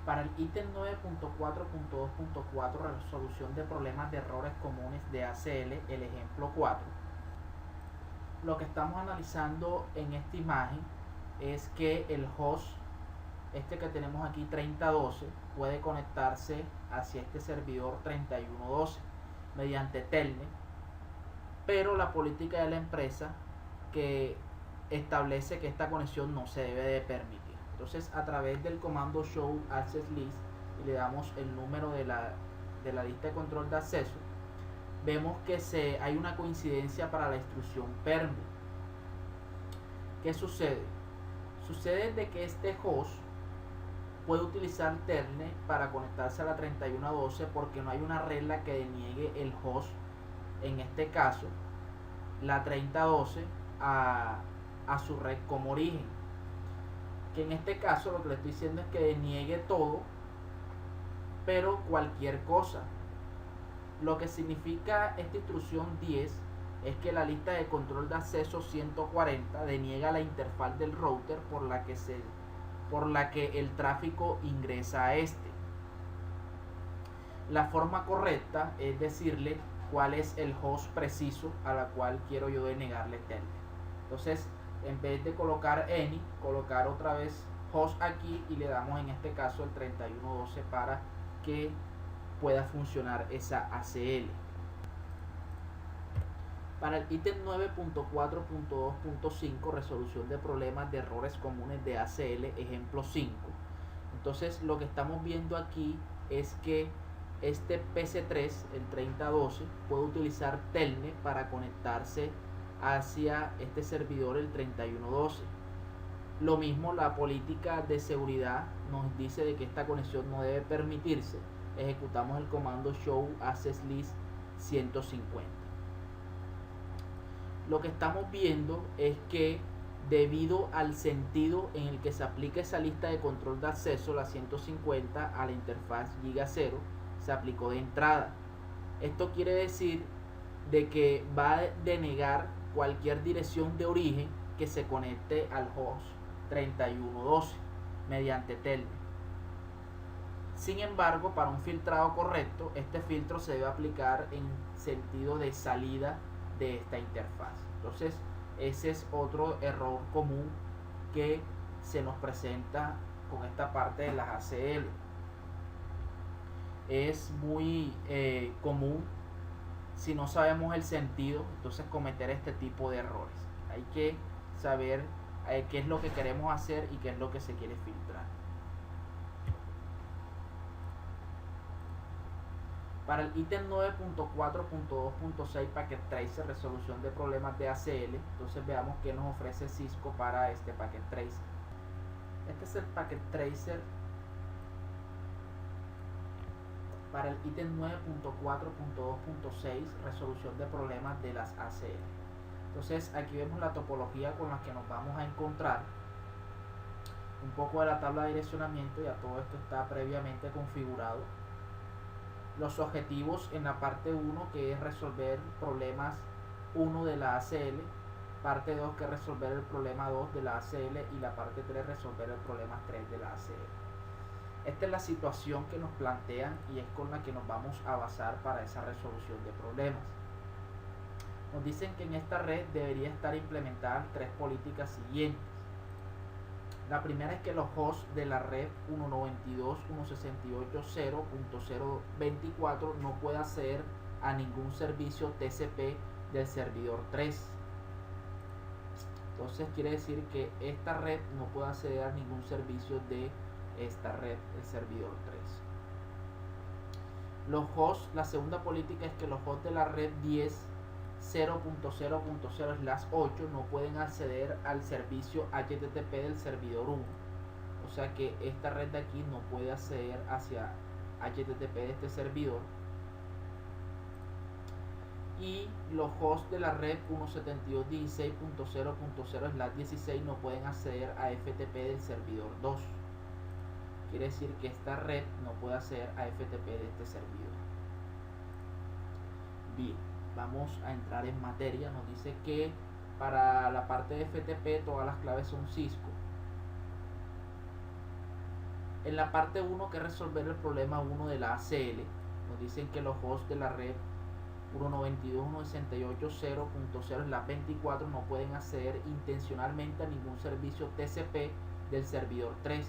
Para el ítem 9.4.2.4, resolución de problemas de errores comunes de ACL, el ejemplo 4, lo que estamos analizando en esta imagen es que el host, este que tenemos aquí 3012, puede conectarse hacia este servidor 3112 mediante telnet, pero la política de la empresa que establece que esta conexión no se debe de permitir. Entonces, a través del comando show access list y le damos el número de la lista de control de acceso, vemos que hay una coincidencia para la instrucción permit. ¿Qué sucede? Sucede de que este host puede utilizar telnet para conectarse a la 3112 porque no hay una regla que deniegue el host, en este caso la 3012, a su red como origen. Que en este caso lo que le estoy diciendo es que deniegue todo, pero cualquier cosa. Lo que significa esta instrucción 10 es que la lista de control de acceso 140 deniega la interfaz del router por la que el tráfico ingresa a este. La forma correcta es decirle cuál es el host preciso a la cual quiero yo denegarle telnet. Entonces, en vez de colocar any, colocar otra vez host aquí y le damos en este caso el 3112 para que pueda funcionar esa ACL. Para el ítem 9.4.2.5, resolución de problemas de errores comunes de ACL, ejemplo 5. Entonces, lo que estamos viendo aquí es que este PC3, el 3012, puede utilizar telnet para conectarse hacia este servidor, el 3112. Lo mismo, la política de seguridad nos dice de que esta conexión no debe permitirse. Ejecutamos el comando show access list 150. Lo que estamos viendo es que debido al sentido en el que se aplica esa lista de control de acceso, la 150, a la interfaz giga 0, se aplicó de entrada. Esto quiere decir de que va a denegar cualquier dirección de origen que se conecte al host 3112 mediante telnet. Sin embargo, para un filtrado correcto, este filtro se debe aplicar en sentido de salida de esta interfaz. Entonces, ese es otro error común que se nos presenta con esta parte de las ACL. Es muy común, si no sabemos el sentido, entonces cometer este tipo de errores. Hay que saber qué es lo que queremos hacer y qué es lo que se quiere filtrar. Para el ítem 9.4.2.6 Packet Tracer, resolución de problemas de ACL, entonces veamos qué nos ofrece Cisco para este Packet Tracer. Este es el Packet Tracer para el ítem 9.4.2.6, resolución de problemas de las ACL. Entonces aquí vemos la topología con la que nos vamos a encontrar, un poco de la tabla de direccionamiento. Ya todo esto está previamente configurado. Los objetivos en la parte 1, que es resolver problemas 1 de la ACL, parte 2, que es resolver el problema 2 de la ACL, y la parte 3, resolver el problema 3 de la ACL. Esta es la situación que nos plantean y es con la que nos vamos a basar para esa resolución de problemas. Nos dicen que en esta red debería estar implementadas 3 políticas siguientes. La primera es que los hosts de la red 192.168.0.024 no pueda acceder a ningún servicio TCP del servidor 3. Entonces quiere decir que esta red no puede acceder a ningún servicio de esta red, el servidor 3. Los hosts, la segunda política es que los hosts de la red 10 0.0.0/8 no pueden acceder al servicio HTTP del servidor 1. O sea que esta red de aquí no puede acceder hacia HTTP de este servidor. Y los hosts de la red 172.16.0.0/16 no pueden acceder a FTP del servidor 2. Quiere decir que esta red no puede acceder a FTP de este servidor. Bien, vamos a entrar en materia. Nos dice que para la parte de FTP todas las claves son Cisco. En la parte 1, que es resolver el problema 1 de la ACL, nos dicen que los hosts de la red 192.168.0.0/24 no pueden acceder intencionalmente a ningún servicio TCP del servidor 3,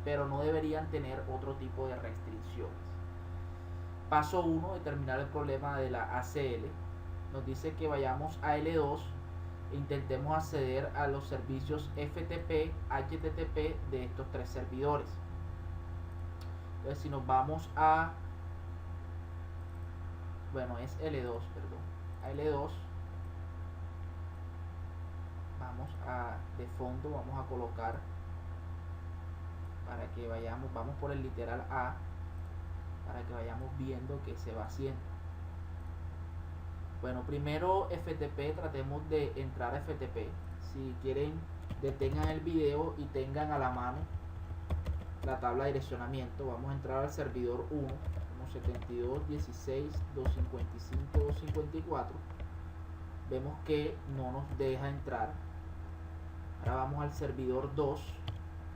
pero no deberían tener otro tipo de restricciones. Paso 1, determinar el problema de la ACL. Nos dice que vayamos a L2 e intentemos acceder a los servicios FTP, HTTP de estos tres servidores. Entonces, si nos vamos a, bueno, es L2, perdón, a L2, vamos a, de fondo vamos a colocar, para que vayamos, vamos por el literal A, para que vayamos viendo que se va haciendo. Bueno, primero FTP, tratemos de entrar a FTP. Si quieren, detengan el video y tengan a la mano la tabla de direccionamiento. Vamos a entrar al servidor 1, como 72.16.255.254. Vemos que no nos deja entrar. Ahora vamos al servidor 2,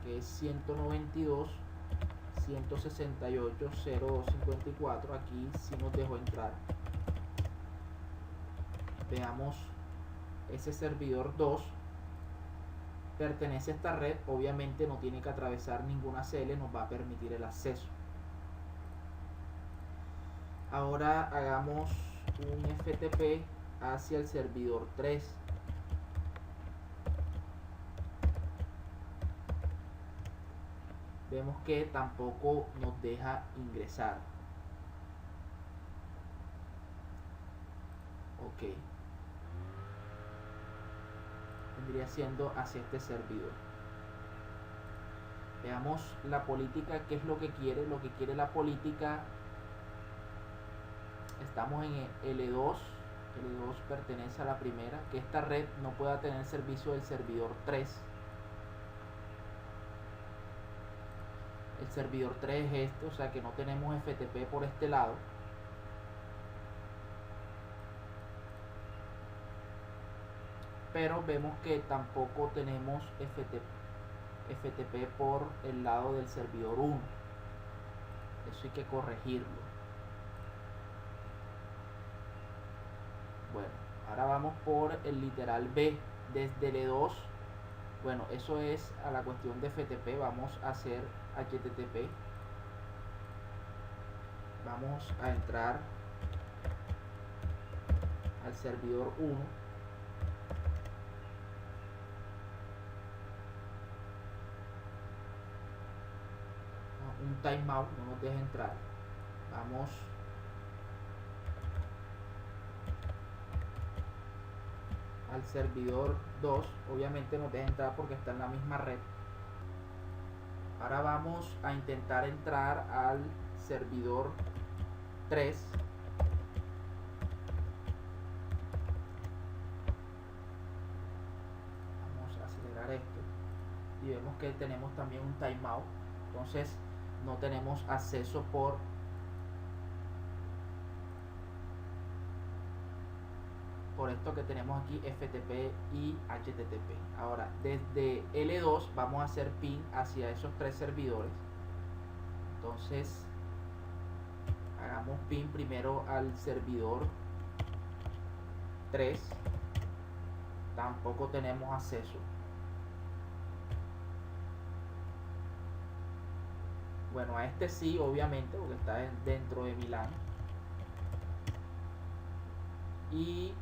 que es 192.168.0.254. Aquí sí nos dejó entrar. Veamos, ese servidor 2 pertenece a esta red, obviamente no tiene que atravesar ninguna CL, nos va a permitir el acceso. Ahora hagamos un FTP hacia el servidor 3. Vemos que tampoco nos deja ingresar. Ok. Vendría siendo hacia este servidor. Veamos la política, qué es lo que quiere. Lo que quiere la política, estamos en L2. L2 pertenece a la primera, que esta red no pueda tener servicio del servidor 3. El servidor 3 es este, o sea que no tenemos FTP por este lado. Pero vemos que tampoco tenemos FTP por el lado del servidor 1. Eso hay que corregirlo. Bueno, ahora vamos por el literal B. Desde L2, bueno, eso es a la cuestión de FTP. Vamos a hacer HTTP. Vamos a entrar al servidor 1. Un timeout, no nos deja entrar. Vamos al servidor 2, obviamente nos deja entrar porque está en la misma red. Ahora vamos a intentar entrar al servidor 3. Vamos a acelerar esto y vemos que tenemos también un timeout. Entonces no tenemos acceso por esto que tenemos aquí, FTP y HTTP. Ahora desde L2 vamos a hacer ping hacia esos tres servidores. Entonces hagamos ping primero al servidor 3. Tampoco tenemos acceso. Bueno, a este sí, obviamente, porque está dentro de Milán. Y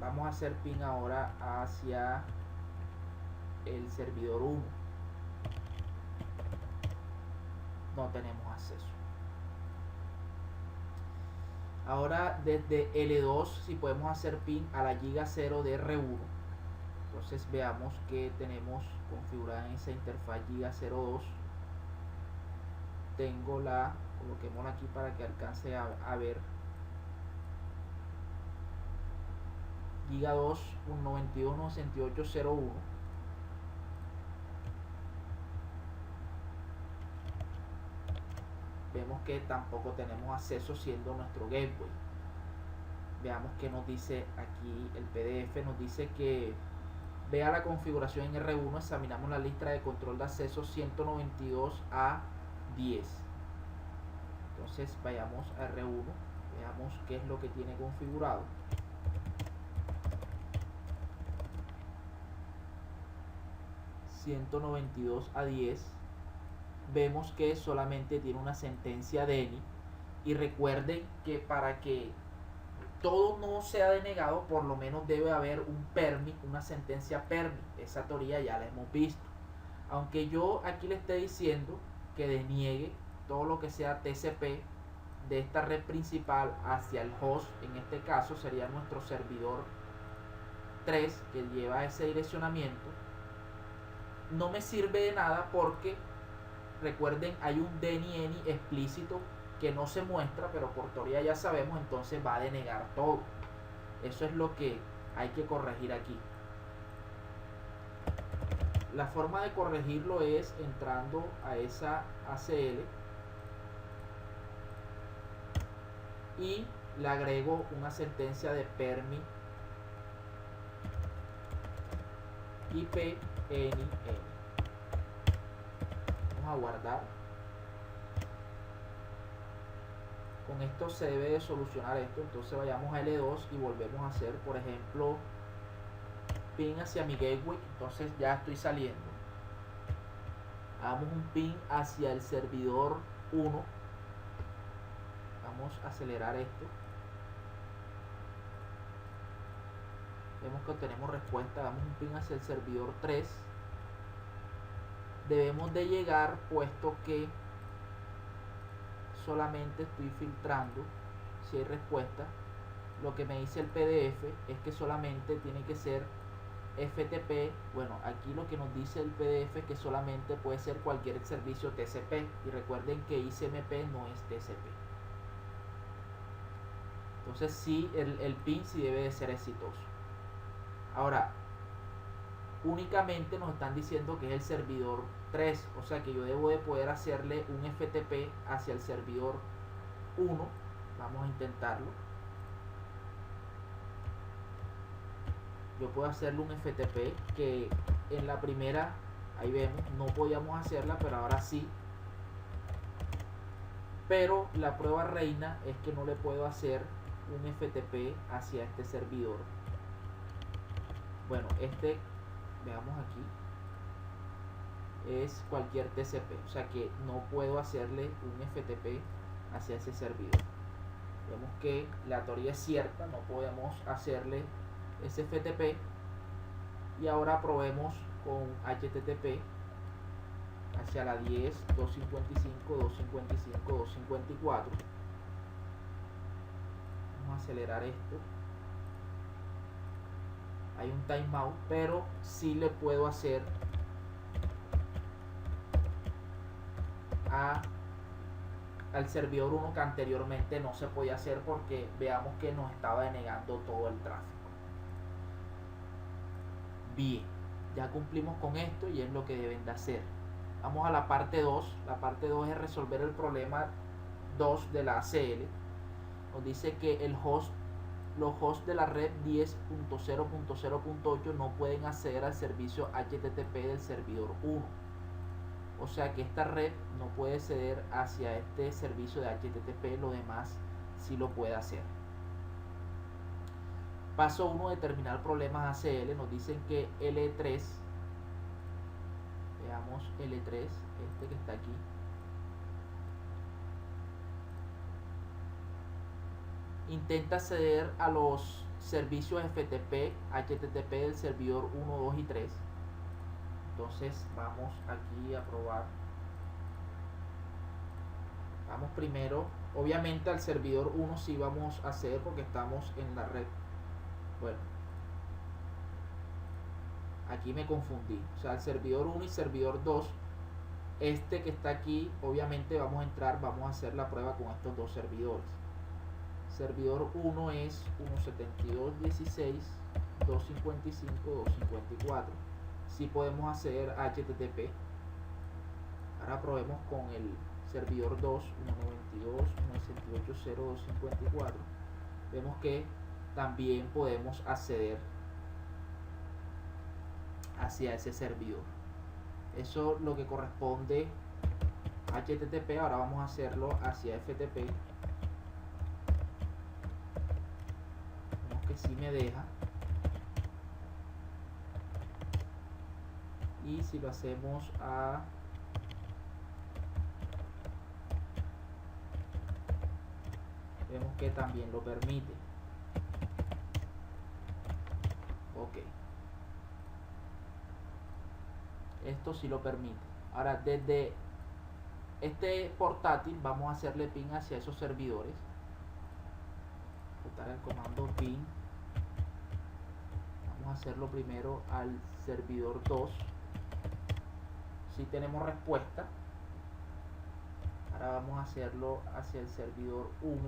vamos a hacer ping ahora hacia el servidor 1. No tenemos acceso. Ahora desde L2 si podemos hacer ping a la giga 0 de R1. Entonces veamos que tenemos configurada en esa interfaz giga 02. Tengo coloquémosla aquí para que alcance a ver. Giga 2, 192.168.0.1. Vemos que tampoco tenemos acceso siendo nuestro gateway. Veamos que nos dice aquí el PDF. Nos dice que vea la configuración en R1, examinamos la lista de control de acceso 192.A.10. Entonces vayamos a R1, veamos qué es lo que tiene configurado. .192.A.10, vemos que solamente tiene una sentencia DENY, y recuerden que para que todo no sea denegado, por lo menos debe haber un permit, una sentencia permit. Esa teoría ya la hemos visto. Aunque yo aquí le esté diciendo que deniegue todo lo que sea TCP de esta red principal hacia el host, en este caso sería nuestro servidor 3 que lleva ese direccionamiento, no me sirve de nada porque recuerden, hay un DNI explícito que no se muestra, pero por teoría ya sabemos, entonces va a denegar todo. Eso es lo que hay que corregir aquí. La forma de corregirlo es entrando a esa ACL y le agrego una sentencia de permit IPNN. Vamos a guardar. Con esto se debe de solucionar esto. Entonces vayamos a L2 y volvemos a hacer, por ejemplo, ping hacia mi gateway. Entonces ya estoy saliendo. Hagamos un ping hacia el servidor 1. Vamos a acelerar esto. Vemos que obtenemos respuesta. Damos un ping hacia el servidor 3. Debemos de llegar, puesto que solamente estoy filtrando si hay respuesta. Lo que me dice el PDF es que solamente tiene que ser FTP. Bueno, aquí lo que nos dice el PDF es que solamente puede ser cualquier servicio TCP, y recuerden que ICMP no es TCP. Entonces sí, el ping sí debe de ser exitoso. Ahora, únicamente nos están diciendo que es el servidor 3, o sea que yo debo de poder hacerle un FTP hacia el servidor 1. Vamos a intentarlo. Yo puedo hacerle un FTP, que en la primera, ahí vemos, no podíamos hacerla, pero ahora sí. Pero la prueba reina es que no le puedo hacer un FTP hacia este servidor. Bueno, veamos aquí, es cualquier TCP, o sea que no puedo hacerle un FTP hacia ese servidor. Vemos que la teoría es cierta, no podemos hacerle ese FTP. Y ahora probemos con HTTP hacia la 10, 255, 255, 254. Vamos a acelerar esto. Hay un timeout, pero sí le puedo hacer al servidor 1 que anteriormente no se podía hacer, porque veamos que nos estaba denegando todo el tráfico. Bien, ya cumplimos con esto y es lo que deben de hacer. Vamos a la parte 2. La parte 2 es resolver el problema 2 de la ACL. Nos dice que los hosts de la red 10.0.0.8 no pueden acceder al servicio HTTP del servidor 1. O sea que esta red no puede acceder hacia este servicio de HTTP, lo demás sí lo puede hacer. Paso 1, determinar problemas ACL. Nos dicen que L3, veamos L3, este que está aquí, intenta acceder a los servicios FTP, HTTP del servidor 1, 2 y 3. Entonces vamos aquí a probar. Vamos primero, obviamente al servidor 1 sí vamos a acceder porque estamos en la red. Bueno, aquí me confundí, o sea, el servidor 1 y servidor 2, este que está aquí, obviamente vamos a entrar, vamos a hacer la prueba con estos dos servidores. Servidor 1 es 172.16, 255, 254. Si podemos hacer HTTP. Ahora probemos con el servidor 2, 192.168.0.254. Vemos que también podemos acceder hacia ese servidor. Eso es lo que corresponde a HTTP. Ahora vamos a hacerlo hacia FTP. Vemos que sí me deja. Y si lo hacemos a vemos que también lo permite. Ok, esto sí lo permite. Ahora desde este portátil vamos a hacerle ping hacia esos servidores. Ejecutar el comando ping. Vamos a hacerlo primero al servidor 2. Si tenemos respuesta. Ahora vamos a hacerlo hacia el servidor 1.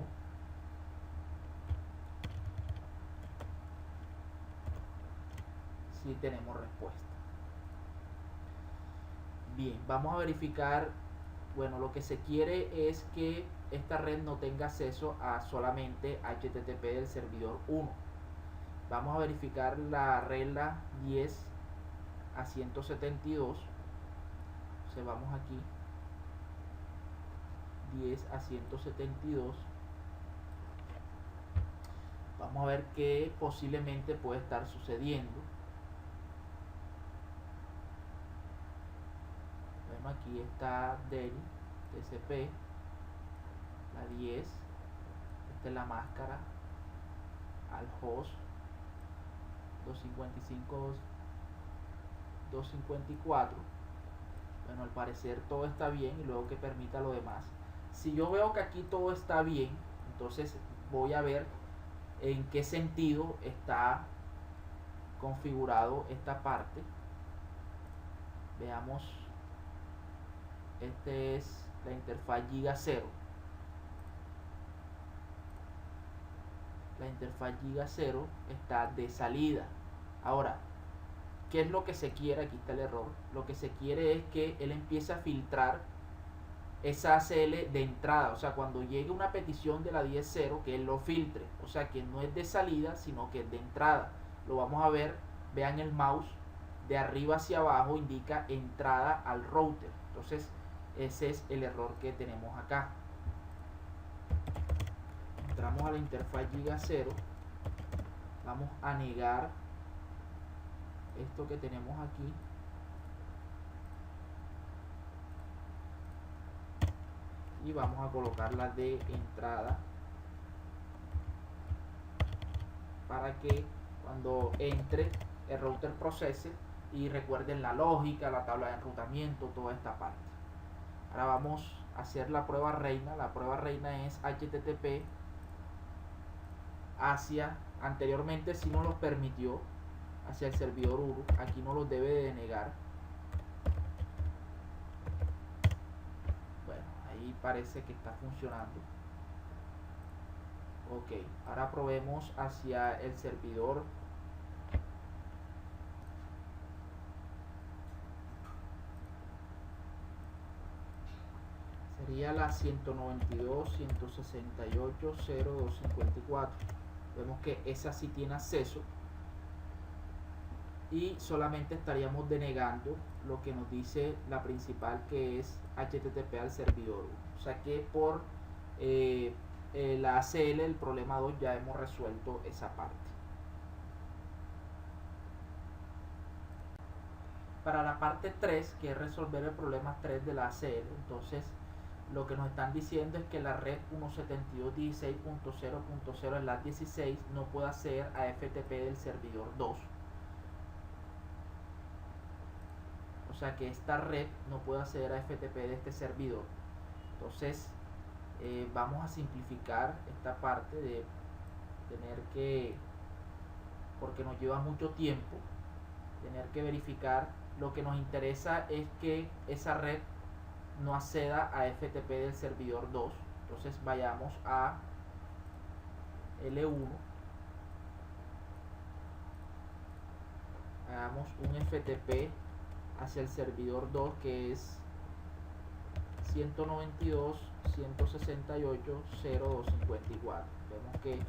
Si tenemos respuesta. Bien, vamos a verificar. Bueno, lo que se quiere es que esta red no tenga acceso a solamente HTTP del servidor 1. Vamos a verificar la regla 10 a 172. Entonces vamos aquí, 10 a 172. Vamos a ver qué posiblemente puede estar sucediendo. Bueno, aquí está del TCP, la 10. Esta es la máscara al host 255.254. Bueno, al parecer todo está bien y luego que permita lo demás. Si yo veo que aquí todo está bien, entonces voy a ver en qué sentido está configurado esta parte. Veamos, este es la interfaz Giga 0. La interfaz Giga 0 está de salida. Ahora, ¿qué es lo que se quiere? Aquí está el error. Lo que se quiere es que él empiece a filtrar esa ACL de entrada. O sea, cuando llegue una petición de la 10.0, que él lo filtre. O sea, que no es de salida, sino que es de entrada. Lo vamos a ver. Vean el mouse. De arriba hacia abajo indica entrada al router. Entonces, ese es el error que tenemos acá. Entramos a la interfaz Giga 0. Vamos a negar esto que tenemos aquí. Y vamos a colocar la de entrada para que cuando entre el router procese y recuerden la lógica, la tabla de enrutamiento, toda esta parte. Ahora vamos a hacer la prueba reina. La prueba reina es HTTP hacia, anteriormente si no los permitió, hacia el servidor 1. Aquí no los debe de denegar. Bueno, ahí parece que está funcionando. Ok, ahora probemos hacia el servidor. Sería la 192.168.0.254. Vemos que esa sí tiene acceso. Y solamente estaríamos denegando lo que nos dice la principal, que es HTTP al servidor 1. O sea que por la ACL, el problema 2, ya hemos resuelto esa parte. Para la parte 3, que es resolver el problema 3 de la ACL, entonces lo que nos están diciendo es que la red 172.16.0.0 en la 16 no puede acceder a FTP del servidor 2. O sea que esta red no puede acceder a FTP de este servidor. Entonces vamos a simplificar esta parte de tener que, porque nos lleva mucho tiempo, tener que verificar. Lo que nos interesa es que esa red no acceda a FTP del servidor 2. Entonces vayamos a L1, hagamos un FTP hacia el servidor 2, que es 192.168.0.254. Vemos que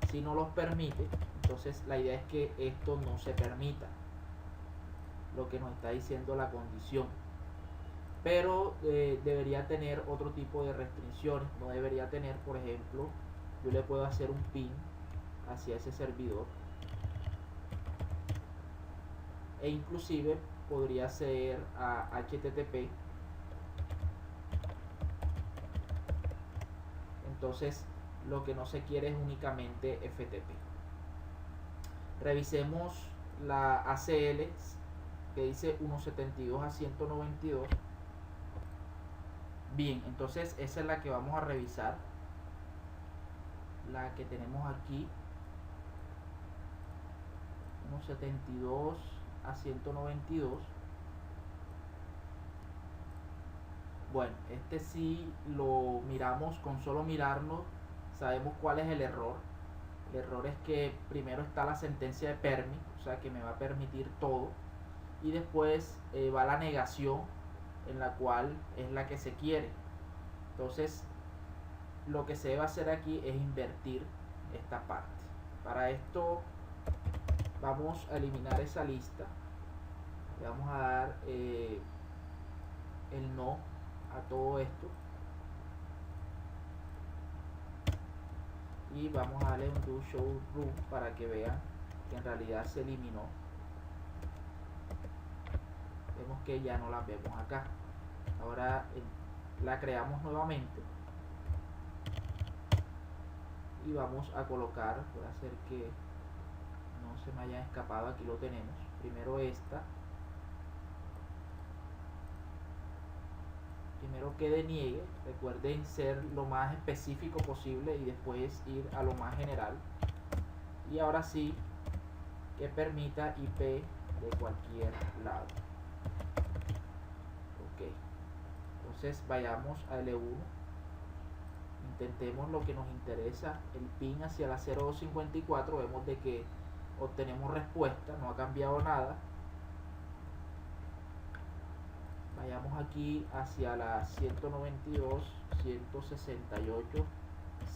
si no los permite, entonces la idea es que esto no se permita. lo que nos está diciendo la condición. Pero debería tener otro tipo de restricciones. No debería tener, por ejemplo, yo le puedo hacer un ping hacia ese servidor, e inclusive podría ser a HTTP. Entonces lo que no se quiere es únicamente FTP. Revisemos la ACL que dice 172 a 192. Bien, entonces esa es la que vamos a revisar, la que tenemos aquí, 172 a 192. Bueno, este sí lo miramos, con solo mirarlo sabemos cuál es el error. El error es que primero está la sentencia de permit, o sea que me va a permitir todo, y después va la negación, en la cual es la que se quiere. Entonces lo que se debe hacer aquí es invertir esta parte. Para esto vamos a eliminar esa lista, le vamos a dar el no a todo esto y vamos a darle un do show room para que vean que en realidad se eliminó. Vemos que ya no la vemos acá. Ahora la creamos nuevamente y vamos a colocar, voy a hacer que no se me haya escapado, aquí lo tenemos. Primero esta, primero que deniegue, recuerden ser lo más específico posible y después ir a lo más general, y ahora sí que permita IP de cualquier lado. Ok, entonces vayamos a L1, intentemos lo que nos interesa, el ping hacia la 0254. Vemos de que obtenemos respuesta, no ha cambiado nada. Vayamos aquí hacia la 192, 168,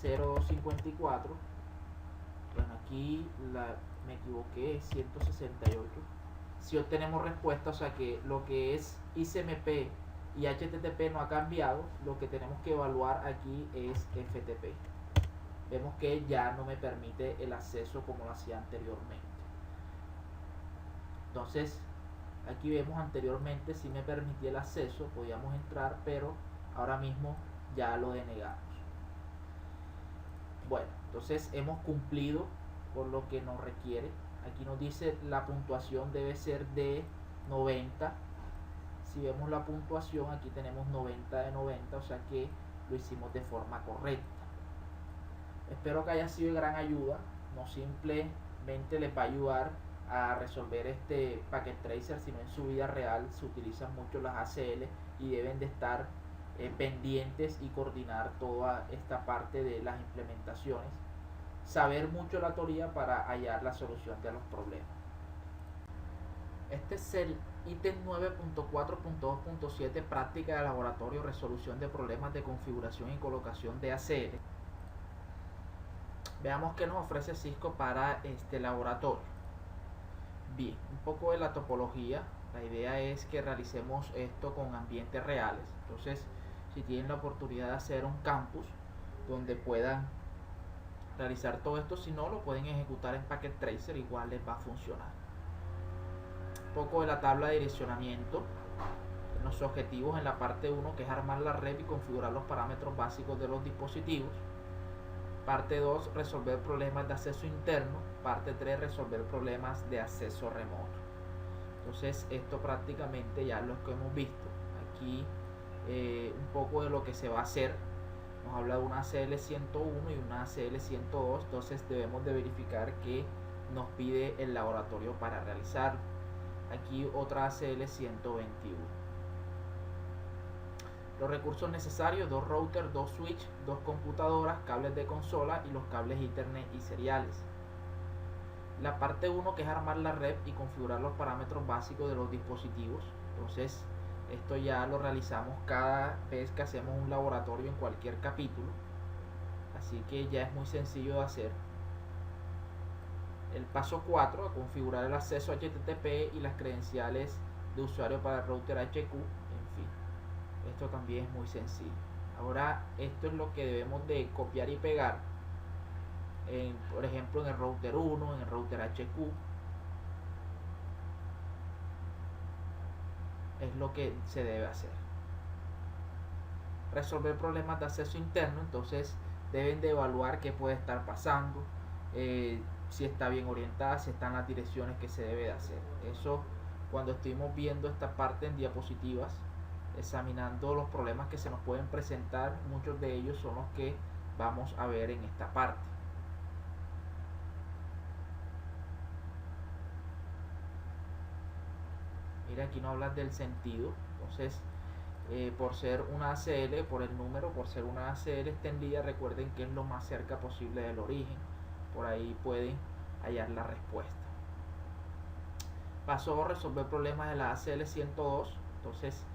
054. Bueno, aquí me equivoqué, 168. Si obtenemos respuesta, o sea que lo que es ICMP y HTTP no ha cambiado, lo que tenemos que evaluar aquí es FTP. Vemos que ya no me permite el acceso como lo hacía anteriormente. Entonces aquí vemos anteriormente si me permitía el acceso, podíamos entrar, pero ahora mismo ya lo denegamos. Bueno, entonces hemos cumplido con lo que nos requiere. Aquí nos dice la puntuación debe ser de 90. Si vemos la puntuación, aquí tenemos 90 de 90, o sea que lo hicimos de forma correcta. Espero que haya sido de gran ayuda. No simplemente les va a ayudar a resolver este packet tracer, sino en su vida real se utilizan mucho las ACL y deben de estar pendientes y coordinar toda esta parte de las implementaciones, saber mucho la teoría para hallar la solución de los problemas. Este es el ítem 9.4.2.7, práctica de laboratorio, resolución de problemas de configuración y colocación de ACL. Veamos qué nos ofrece Cisco para este laboratorio. Bien, un poco de la topología. La idea es que realicemos esto con ambientes reales. Entonces, si tienen la oportunidad de hacer un campus donde puedan realizar todo esto, si no, lo pueden ejecutar en Packet Tracer, igual les va a funcionar. Un poco de la tabla de direccionamiento. Los objetivos en la parte 1, que es armar la red y configurar los parámetros básicos de los dispositivos. Parte 2, resolver problemas de acceso interno. Parte 3, resolver problemas de acceso remoto. Entonces esto prácticamente ya es lo que hemos visto. Aquí un poco de lo que se va a hacer. Nos habla de una ACL 101 y una ACL 102. Entonces debemos de verificar que nos pide el laboratorio para realizarlo. Aquí otra ACL 121. Los recursos necesarios: 2 routers, 2 switch, 2 computadoras, cables de consola y los cables Ethernet y seriales. La parte 1, que es armar la red y configurar los parámetros básicos de los dispositivos. Entonces esto ya lo realizamos cada vez que hacemos un laboratorio en cualquier capítulo, así que ya es muy sencillo de hacer. el paso 4, a configurar el acceso HTTP y las credenciales de usuario para el router HQ. En fin, esto también es muy sencillo. Ahora esto es lo que debemos de copiar y pegar por ejemplo en el router 1, en el router HQ. Es lo que se debe hacer. Resolver problemas de acceso interno, entonces deben de evaluar qué puede estar pasando, si está bien orientada, si están las direcciones que se debe de hacer. Eso, cuando estuvimos viendo esta parte en diapositivas, examinando los problemas que se nos pueden presentar, muchos de ellos son los que vamos a ver en esta parte. Mira, aquí no hablas del sentido, entonces por ser una ACL, por el número, por ser una ACL extendida, recuerden que es lo más cerca posible del origen. Por ahí pueden hallar la respuesta. Paso a resolver problemas de la ACL 102. Entonces,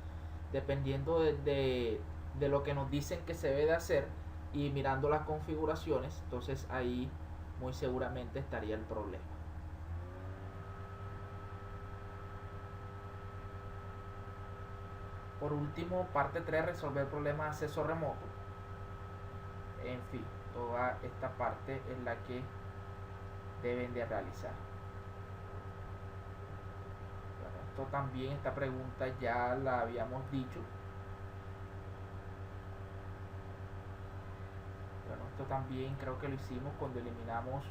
dependiendo de lo que nos dicen que se debe de hacer y mirando las configuraciones, entonces ahí muy seguramente estaría el problema. Por último, parte 3, resolver problemas de acceso remoto. En fin, toda esta parte es la que deben de realizar. Bueno, esto también, esta pregunta ya la habíamos dicho. Bueno, esto también creo que lo hicimos cuando eliminamos,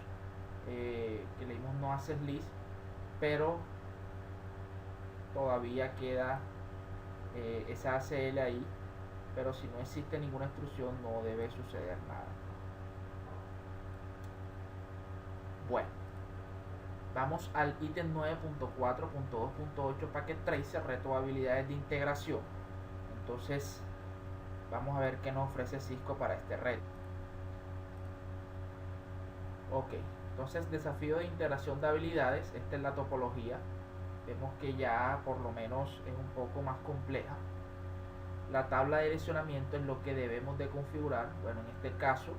que leímos no haces list, pero todavía queda esa ACL ahí, pero si no existe ninguna instrucción no debe suceder nada. Bueno, vamos al ítem 9.4.2.8 Packet Tracer, reto de habilidades de integración. Entonces vamos a ver qué nos ofrece Cisco para este reto. Ok, entonces desafío de integración de habilidades. Esta es la topología. Vemos que ya por lo menos es un poco más compleja. La tabla de direccionamiento es lo que debemos de configurar. Bueno, en este caso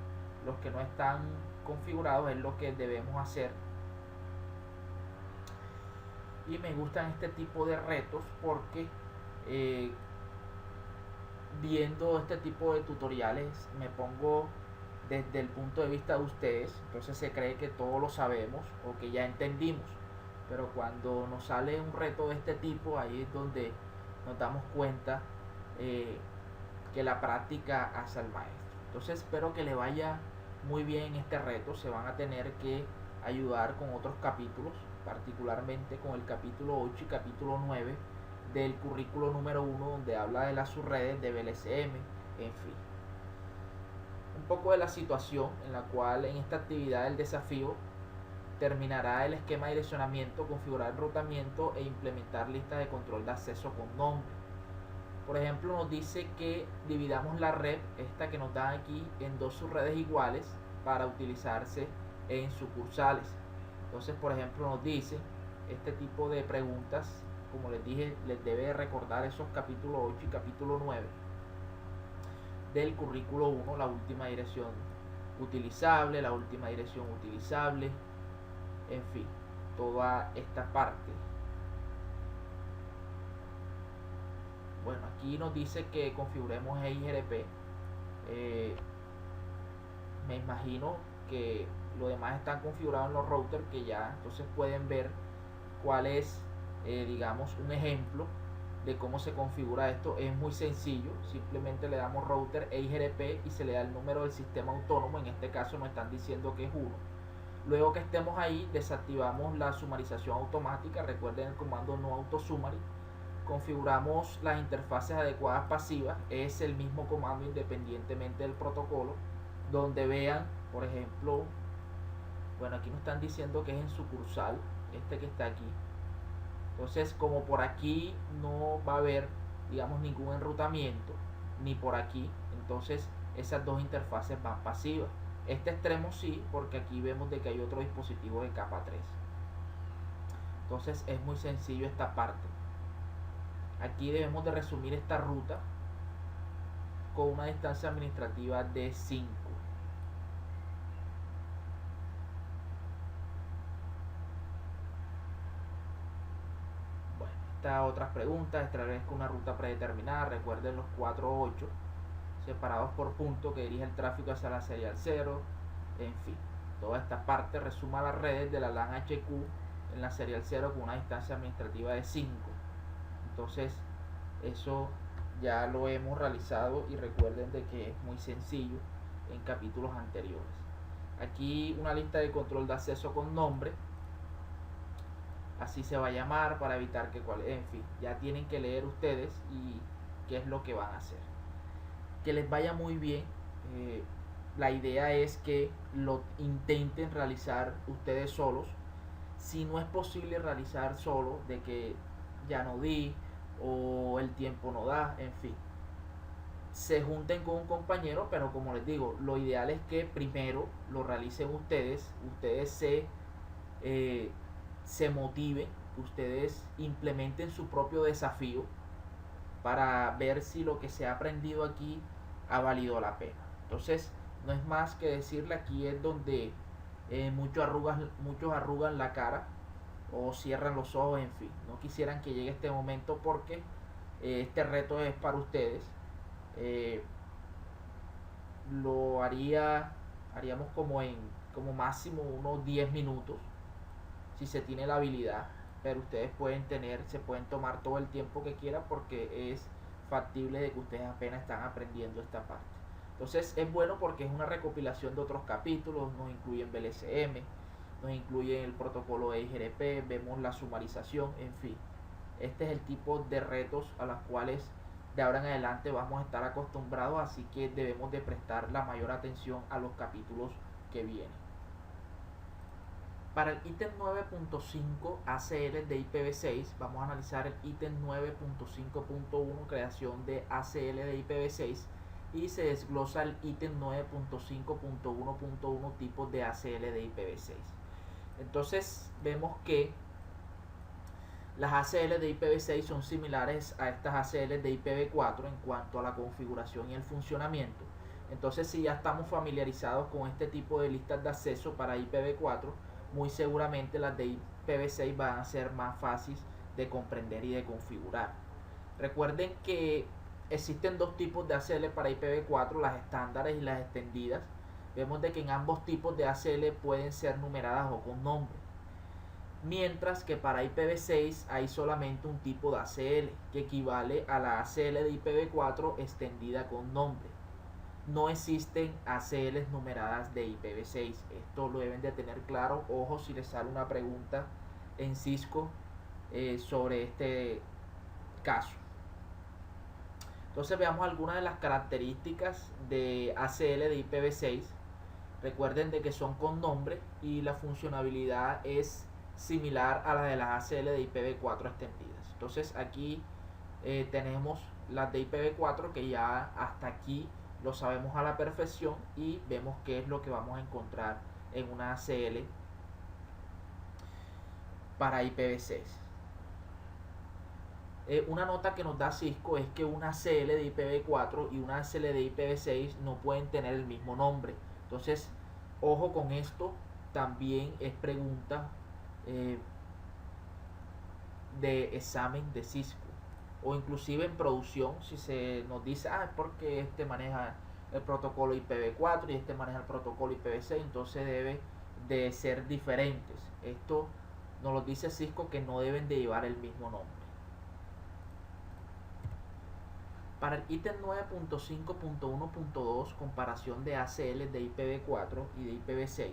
los que no están configurados es lo que debemos hacer. Y me gustan este tipo de retos porque viendo este tipo de tutoriales me pongo desde el punto de vista de ustedes. Entonces se cree que todo lo sabemos o que ya entendimos, pero cuando nos sale un reto de este tipo, ahí es donde nos damos cuenta que la práctica hace al maestro. Entonces espero que le vaya muy bien este reto. Se van a tener que ayudar con otros capítulos, particularmente con el capítulo 8 y capítulo 9 del currículo número 1, donde habla de las subredes de VLSM, en fin. Un poco de la situación en la cual en esta actividad del desafío terminará el esquema de direccionamiento, configurar el enrutamiento e implementar listas de control de acceso con nombre. Por ejemplo, nos dice que dividamos la red, esta que nos dan aquí, en dos subredes iguales para utilizarse en sucursales. Entonces, por ejemplo, nos dice este tipo de preguntas, como les dije, les debe recordar esos capítulo 8 y capítulo 9 del currículo 1, la última dirección utilizable, la última dirección utilizable, en fin, toda esta parte. Bueno, aquí nos dice que configuremos EIGRP. Me imagino que lo demás están configurados en los routers, que ya entonces pueden ver cuál es, digamos, un ejemplo de cómo se configura esto. Es muy sencillo, simplemente le damos router EIGRP y se le da el número del sistema autónomo. En este caso nos están diciendo que es 1. Luego que estemos ahí, desactivamos la sumarización automática. Recuerden el comando no autosumary. Configuramos las interfaces adecuadas pasivas. Es el mismo comando independientemente del protocolo. Donde vean, por ejemplo, bueno, aquí nos están diciendo que es en sucursal, este que está aquí. Entonces, como por aquí no va a haber, digamos, ningún enrutamiento, ni por aquí, entonces esas dos interfaces van pasivas. Este extremo sí, porque aquí vemos de que hay otro dispositivo de capa 3. Entonces es muy sencillo esta parte. Aquí debemos de resumir esta ruta con una distancia administrativa de 5. estas otras preguntas, establezca una ruta predeterminada, recuerden los 4 8 separados por punto que dirige el tráfico hacia la serial 0, en fin, toda esta parte resuma las redes de la LAN HQ en la serial 0 con una distancia administrativa de 5. Entonces eso ya lo hemos realizado y recuerden de que es muy sencillo en capítulos anteriores. Aquí una lista de control de acceso con nombre, así se va a llamar para evitar que en fin, ya tienen que leer ustedes y qué es lo que van a hacer. Que les vaya muy bien. La idea es que lo intenten realizar ustedes solos. Si no es posible realizar solo, de que ya no di o el tiempo no da, en fin, se junten con un compañero, pero como les digo, lo ideal es que primero lo realicen ustedes se motiven, ustedes implementen su propio desafío para ver si lo que se ha aprendido aquí ha valido la pena. Entonces, no es más que decirle, aquí es donde muchos arrugan la cara o cierran los ojos, en fin. No quisieran que llegue este momento porque este reto es para ustedes. Lo haríamos como máximo unos 10 minutos si se tiene la habilidad, pero ustedes se pueden tomar todo el tiempo que quieran porque es factible de que ustedes apenas están aprendiendo esta parte. Entonces es bueno porque es una recopilación de otros capítulos, nos incluyen BLSM, nos incluyen el protocolo de IGRP, vemos la sumarización, en fin. Este es el tipo de retos a los cuales de ahora en adelante vamos a estar acostumbrados, así que debemos de prestar la mayor atención a los capítulos que vienen. Para el ítem 9.5 ACL de IPv6 vamos a analizar el ítem 9.5.1 creación de ACL de IPv6 y se desglosa el ítem 9.5.1.1 tipos de ACL de IPv6. Entonces vemos que las ACL de IPv6 son similares a estas ACL de IPv4 en cuanto a la configuración y el funcionamiento. Entonces, si ya estamos familiarizados con este tipo de listas de acceso para IPv4, muy seguramente las de IPv6 van a ser más fáciles de comprender y de configurar. Recuerden que existen dos tipos de ACL para IPv4, las estándares y las extendidas. Vemos de que en ambos tipos de ACL pueden ser numeradas o con nombre. Mientras que para IPv6 hay solamente un tipo de ACL que equivale a la ACL de IPv4 extendida con nombre. No existen ACLs numeradas de IPv6. Esto lo deben de tener claro. Ojo si les sale una pregunta en Cisco sobre este caso. Entonces veamos algunas de las características de ACL de IPv6. Recuerden de que son con nombre y la funcionalidad es similar a la de las ACL de IPv4 extendidas. Entonces aquí tenemos las de IPv4 que ya hasta aquí lo sabemos a la perfección y vemos qué es lo que vamos a encontrar en una ACL para IPv6. Una nota que nos da Cisco es que una ACL de IPv4 y una ACL de IPv6 no pueden tener el mismo nombre. Entonces, ojo con esto, también es pregunta de examen de Cisco o inclusive en producción, si se nos dice es porque este maneja el protocolo IPv4 y este maneja el protocolo IPv6, entonces debe de ser diferentes. Esto nos lo dice Cisco que no deben de llevar el mismo nombre. Para el ítem 9.5.1.2 comparación de ACL de IPv4 y de IPv6,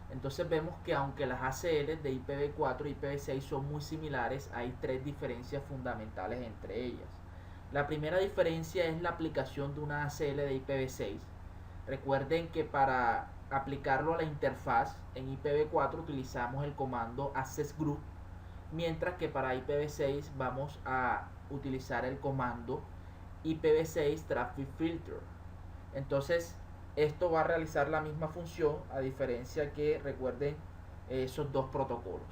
entonces vemos que aunque las ACL de IPv4 y IPv6 son muy similares, hay tres diferencias fundamentales entre ellas. La primera diferencia es la aplicación de una ACL de IPv6. Recuerden que para aplicarlo a la interfaz en IPv4 utilizamos el comando accessgroup, mientras que para IPv6 vamos a utilizar el comando IPv6 traffic filter. Entonces esto va a realizar la misma función, a diferencia que recuerden esos dos protocolos.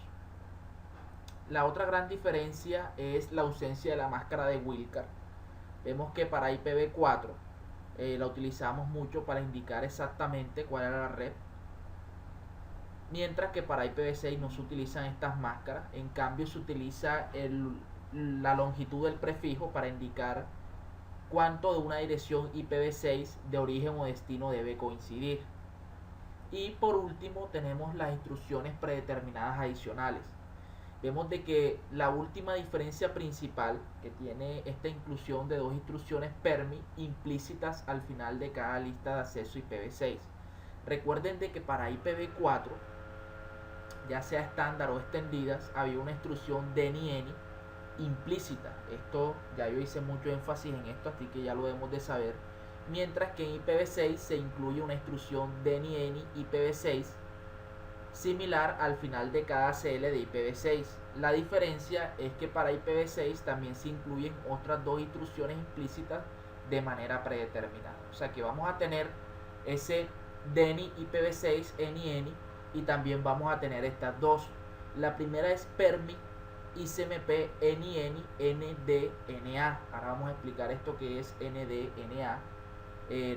La otra gran diferencia es la ausencia de la máscara de Wildcard. Vemos que para IPv4 la utilizamos mucho para indicar exactamente cuál era la red, mientras que para IPv6 no se utilizan estas máscaras. En cambio se utiliza la longitud del prefijo para indicar cuánto de una dirección IPv6 de origen o destino debe coincidir. Y por último tenemos las instrucciones predeterminadas adicionales. Vemos de que la última diferencia principal que tiene esta inclusión de dos instrucciones PERMI implícitas al final de cada lista de acceso IPv6. Recuerden de que para IPv4, ya sea estándar o extendidas, había una instrucción DNI implícita. Esto ya yo hice mucho énfasis en esto, así que ya lo debemos de saber. Mientras que en IPv6 se incluye una instrucción DNI IPv6 similar al final de cada ACL de IPv6. La diferencia es que para IPv6 también se incluyen otras dos instrucciones implícitas de manera predeterminada. O sea que vamos a tener ese DNI IPv6 NIN y también vamos a tener estas dos. La primera es PERMI ICMP NIN NDNA. Ahora vamos a explicar esto que es NDNA.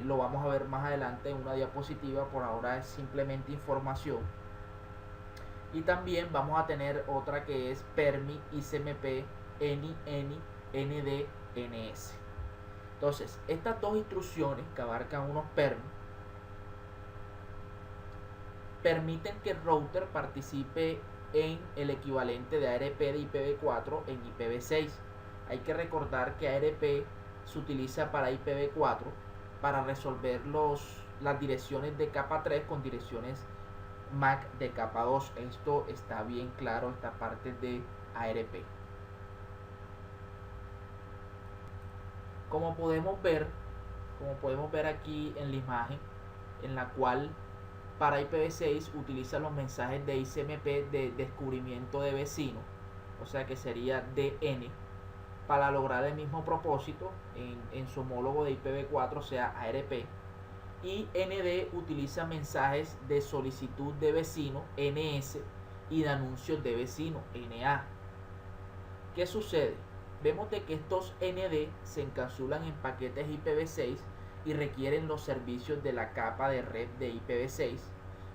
Lo vamos a ver más adelante en una diapositiva, por ahora es simplemente información. Y también vamos a tener otra que es PERMI ICMP NIN NDNS. Entonces, estas dos instrucciones que abarcan unos PERMI permiten que el router participe en el equivalente de ARP de IPv4 en IPv6. Hay que recordar que ARP se utiliza para IPv4 para resolver las direcciones de capa 3 con direcciones MAC de capa 2. Esto está bien claro, esta parte de ARP. Como podemos ver aquí en la imagen, en la cual para IPv6 utiliza los mensajes de ICMP de descubrimiento de vecino, o sea que sería DN, para lograr el mismo propósito en su homólogo de IPv4, o sea ARP. Y ND utiliza mensajes de solicitud de vecino, NS, y de anuncios de vecino, NA. ¿Qué sucede? Vemos de que estos ND se encapsulan en paquetes IPv6 y requieren los servicios de la capa de red de IPv6,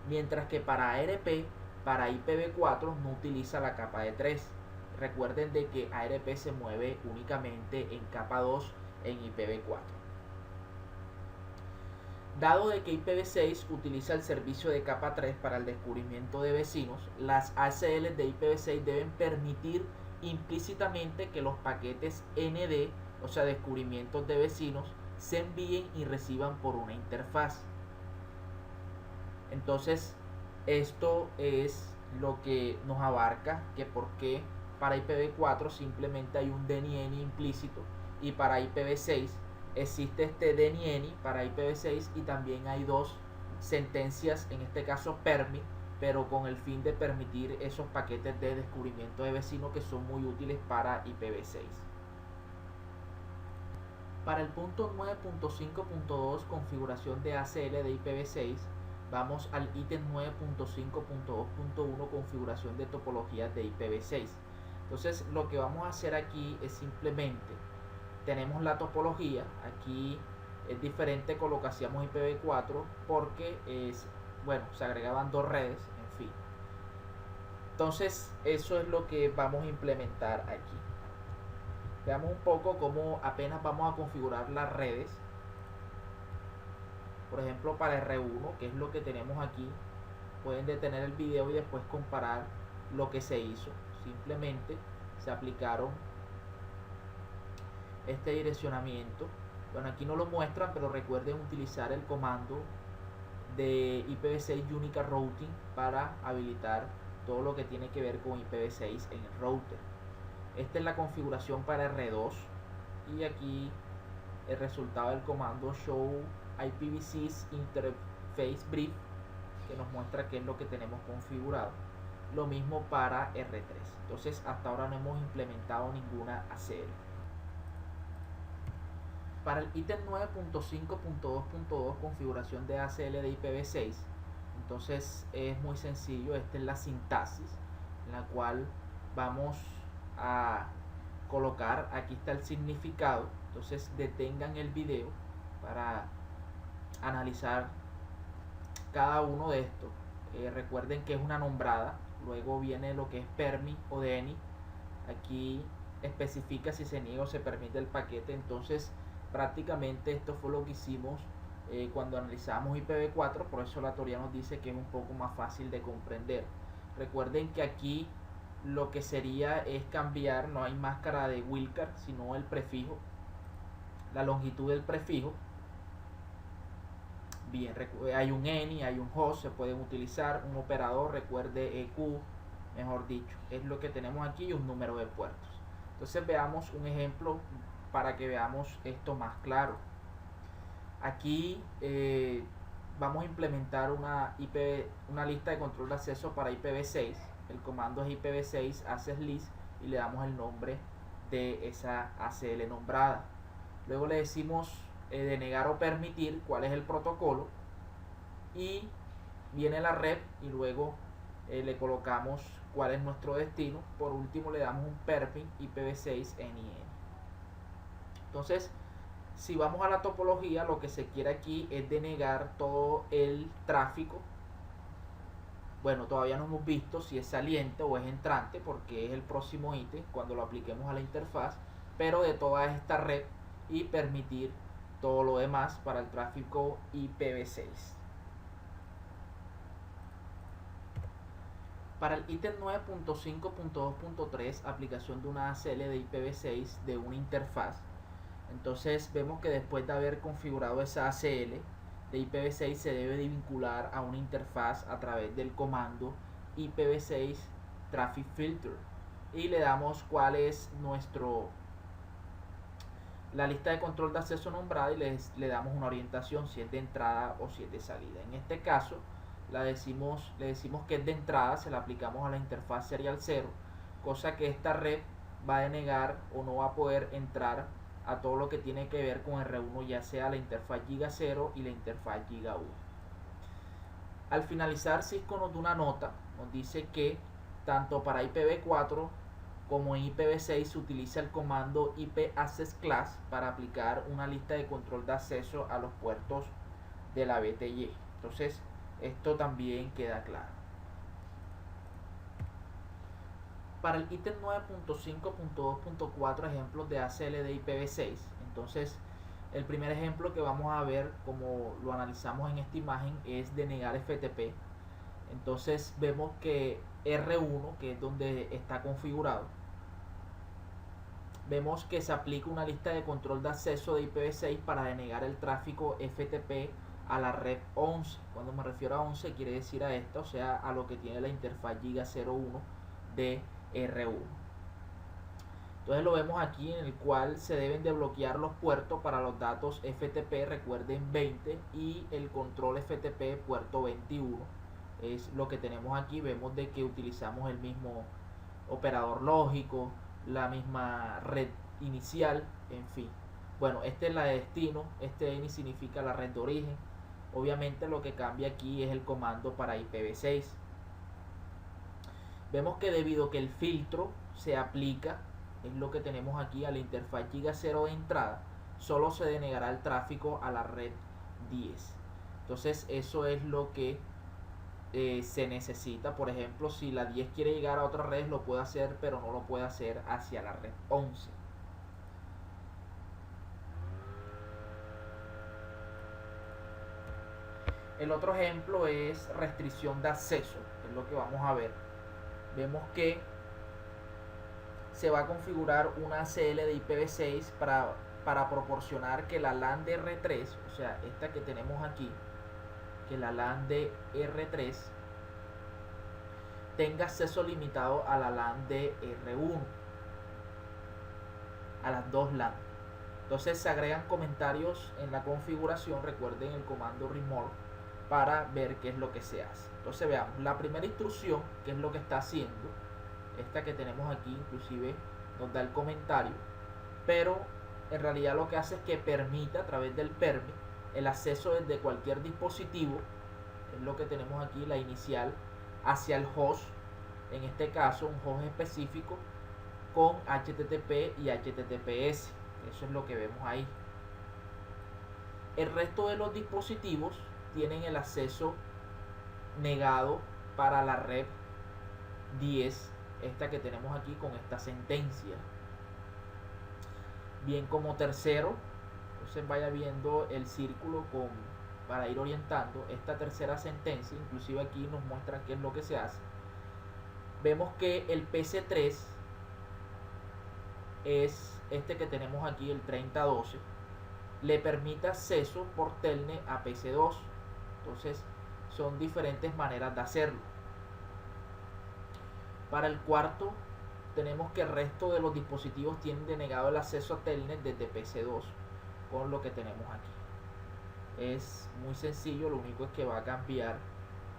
mientras que para ARP, para IPv4 no utiliza la capa de 3. Recuerden de que ARP se mueve únicamente en capa 2 en IPv4. Dado de que IPv6 utiliza el servicio de capa 3 para el descubrimiento de vecinos, las ACL de IPv6 deben permitir implícitamente que los paquetes ND, o sea descubrimientos de vecinos, se envíen y reciban por una interfaz. Entonces, esto es lo que nos abarca, que por qué para IPv4 simplemente hay un DNI implícito y para IPv6 existe este DNI para IPv6 y también hay dos sentencias, en este caso PERMI, pero con el fin de permitir esos paquetes de descubrimiento de vecinos que son muy útiles para IPv6. Para el punto 9.5.2 configuración de ACL de IPv6, vamos al ítem 9.5.2.1 configuración de topologías de IPv6. Entonces lo que vamos a hacer aquí es simplemente, tenemos la topología, aquí es diferente con lo que hacíamos IPv4 porque se agregaban dos redes, en fin. Entonces eso es lo que vamos a implementar aquí. Veamos un poco cómo apenas vamos a configurar las redes. Por ejemplo, para R1, que es lo que tenemos aquí, pueden detener el video y después comparar lo que se hizo. Simplemente se aplicaron este direccionamiento. Bueno, aquí no lo muestran, pero recuerden utilizar el comando de IPv6 Unica Routing para habilitar todo lo que tiene que ver con IPv6 en el router. Esta es la configuración para R2 y aquí el resultado del comando show IPv6 interface brief, que nos muestra qué es lo que tenemos configurado. Lo mismo para R3. Entonces hasta ahora no hemos implementado ninguna ACL. Para el ítem 9.5.2.2 configuración de ACL de IPv6, entonces es muy sencillo. Esta es la sintaxis en la cual vamos a colocar, aquí está el significado. Entonces detengan el video para analizar cada uno de estos. Recuerden que es una nombrada, luego viene lo que es PERMI o DNI. Aquí especifica si se niega o se permite el paquete. Entonces prácticamente esto fue lo que hicimos cuando analizamos IPv4, por eso la teoría nos dice que es un poco más fácil de comprender. Recuerden que aquí lo que sería es cambiar, no hay máscara de Wilcar, sino el prefijo, la longitud del prefijo. Bien, hay un any, hay un host, se pueden utilizar un operador, recuerde EQ, mejor dicho, es lo que tenemos aquí, y un número de puertos. Entonces veamos un ejemplo para que veamos esto más claro. Aquí vamos a implementar una lista de control de acceso para IPv6. El comando es IPv6 access list y le damos el nombre de esa ACL nombrada. Luego le decimos denegar o permitir cuál es el protocolo, y viene la red y luego le colocamos cuál es nuestro destino. Por último le damos un permit IPv6 NIN. Entonces, si vamos a la topología, lo que se quiere aquí es denegar todo el tráfico. Bueno, todavía no hemos visto si es saliente o es entrante, porque es el próximo ítem cuando lo apliquemos a la interfaz, pero de toda esta red, y permitir todo lo demás para el tráfico IPv6. Para el ítem 9.5.2.3, aplicación de una ACL de IPv6 de una interfaz. Entonces vemos que después de haber configurado esa ACL de IPv6 se debe de vincular a una interfaz a través del comando IPv6 Traffic Filter, y le damos cuál es la lista de control de acceso nombrada, y le damos una orientación, si es de entrada o si es de salida. En este caso le decimos que es de entrada, se la aplicamos a la interfaz serial 0, cosa que esta red va a denegar o no va a poder entrar a todo lo que tiene que ver con R1, ya sea la interfaz Giga 0 y la interfaz Giga 1. Al finalizar, Cisco nos da una nota, nos dice que tanto para IPv4 como en IPv6 se utiliza el comando IP Access Class para aplicar una lista de control de acceso a los puertos de la BTY. Entonces esto también queda claro. Para el ítem 9.5.2.4, ejemplos de ACL de IPv6. Entonces el primer ejemplo que vamos a ver, como lo analizamos en esta imagen, es denegar FTP. Entonces vemos que R1, que es donde está configurado, vemos que se aplica una lista de control de acceso de IPv6 para denegar el tráfico FTP a la red 11. Cuando me refiero a 11 quiere decir a esta, o sea, a lo que tiene la interfaz Giga 01 de R1. Entonces lo vemos aquí, en el cual se deben de bloquear los puertos para los datos FTP, recuerden 20, y el control FTP puerto 21. Es lo que tenemos aquí. Vemos de que utilizamos el mismo operador lógico, la misma red inicial, en fin. Bueno, esta es la de destino, este ENI significa la red de origen. Obviamente lo que cambia aquí es el comando para IPv6. Vemos que debido a que el filtro se aplica, es lo que tenemos aquí, a la interfaz Giga 0 de entrada, solo se denegará el tráfico a la red 10. Entonces eso es lo que se necesita. Por ejemplo, si la 10 quiere llegar a otra red, lo puede hacer, pero no lo puede hacer hacia la red 11. El otro ejemplo es restricción de acceso, es lo que vamos a ver. Vemos que se va a configurar una ACL de IPv6 para proporcionar que la LAN de R3, o sea, esta que tenemos aquí, que la LAN de R3 tenga acceso limitado a la LAN de R1, a las dos LAN. Entonces se agregan comentarios en la configuración, recuerden el comando remove, para ver qué es lo que se hace. Entonces veamos, la primera instrucción, que es lo que está haciendo, esta que tenemos aquí, inclusive nos da el comentario, pero en realidad lo que hace es que permite a través del permit el acceso desde cualquier dispositivo, es lo que tenemos aquí, la inicial, hacia el host, en este caso un host específico con HTTP y HTTPS. Eso es lo que vemos ahí. El resto de los dispositivos tienen el acceso negado para la red 10, esta que tenemos aquí con esta sentencia. bien como tercero. Entonces vaya viendo el círculo para ir orientando esta tercera sentencia. Inclusive aquí nos muestra qué es lo que se hace. Vemos que el PC3 es este que tenemos aquí, el 3012, le permite acceso por telnet a PC2. Entonces son diferentes maneras de hacerlo. Para el cuarto tenemos que el resto de los dispositivos tienen denegado el acceso a telnet desde PC2, con lo que tenemos aquí. Es muy sencillo, lo único es que va a cambiar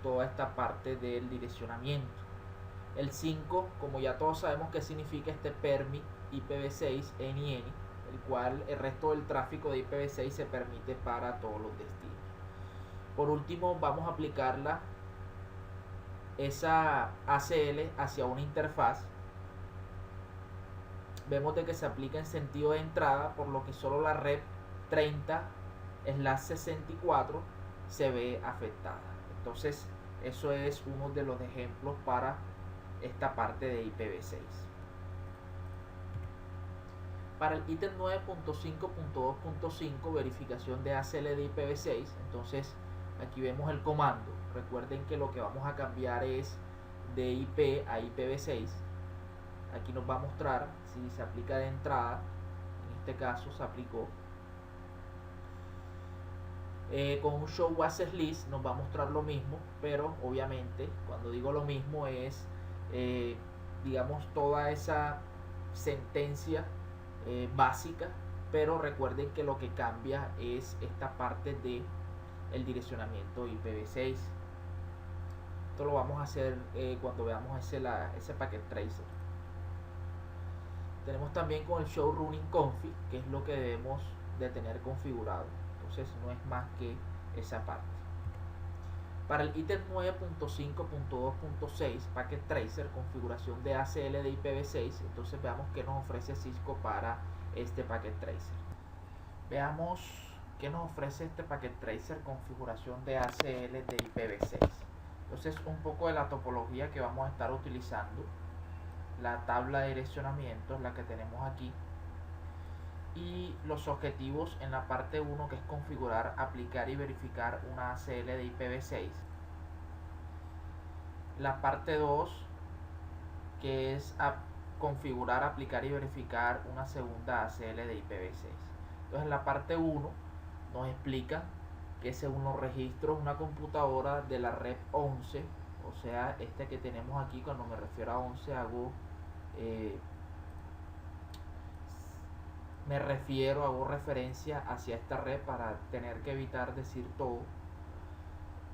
toda esta parte del direccionamiento. El 5, como ya todos sabemos qué significa este permit IPv6 NIN, el cual el resto del tráfico de IPv6 se permite para todos los destinos. Por último, vamos a aplicarla esa ACL hacia una interfaz. Vemos de que se aplica en sentido de entrada, por lo que solo la red 30/64 se ve afectada. Entonces eso es uno de los ejemplos para esta parte de IPv6. Para el ítem 9.5.2.5, verificación de ACL de IPv6, entonces aquí vemos el comando. Recuerden que lo que vamos a cambiar es de IP a IPv6. Aquí nos va a mostrar si se aplica de entrada. En este caso se aplicó. Con un show access list nos va a mostrar lo mismo, pero obviamente cuando digo lo mismo es digamos toda esa sentencia básica, pero recuerden que lo que cambia es esta parte de el direccionamiento IPv6. Esto lo vamos a hacer cuando veamos ese packet tracer. Tenemos también con el show running config, que es lo que debemos de tener configurado. Entonces no es más que esa parte. Para el ítem 9.5.2.6, packet tracer, configuración de ACL de IPv6, entonces veamos qué nos ofrece Cisco para este packet tracer. Veamos qué nos ofrece este packet tracer, configuración de ACL de IPv6. Entonces un poco de la topología que vamos a estar utilizando. La tabla de direccionamiento es la que tenemos aquí, y los objetivos en la parte 1, que es configurar, aplicar y verificar una ACL de IPv6. La parte 2, que es configurar, aplicar y verificar una segunda ACL de IPv6. Entonces en la parte 1 nos explica que según los registros, una computadora de la red 11, o sea, este que tenemos aquí, cuando me refiero a 11 hago referencia hacia esta red para tener que evitar decir todo,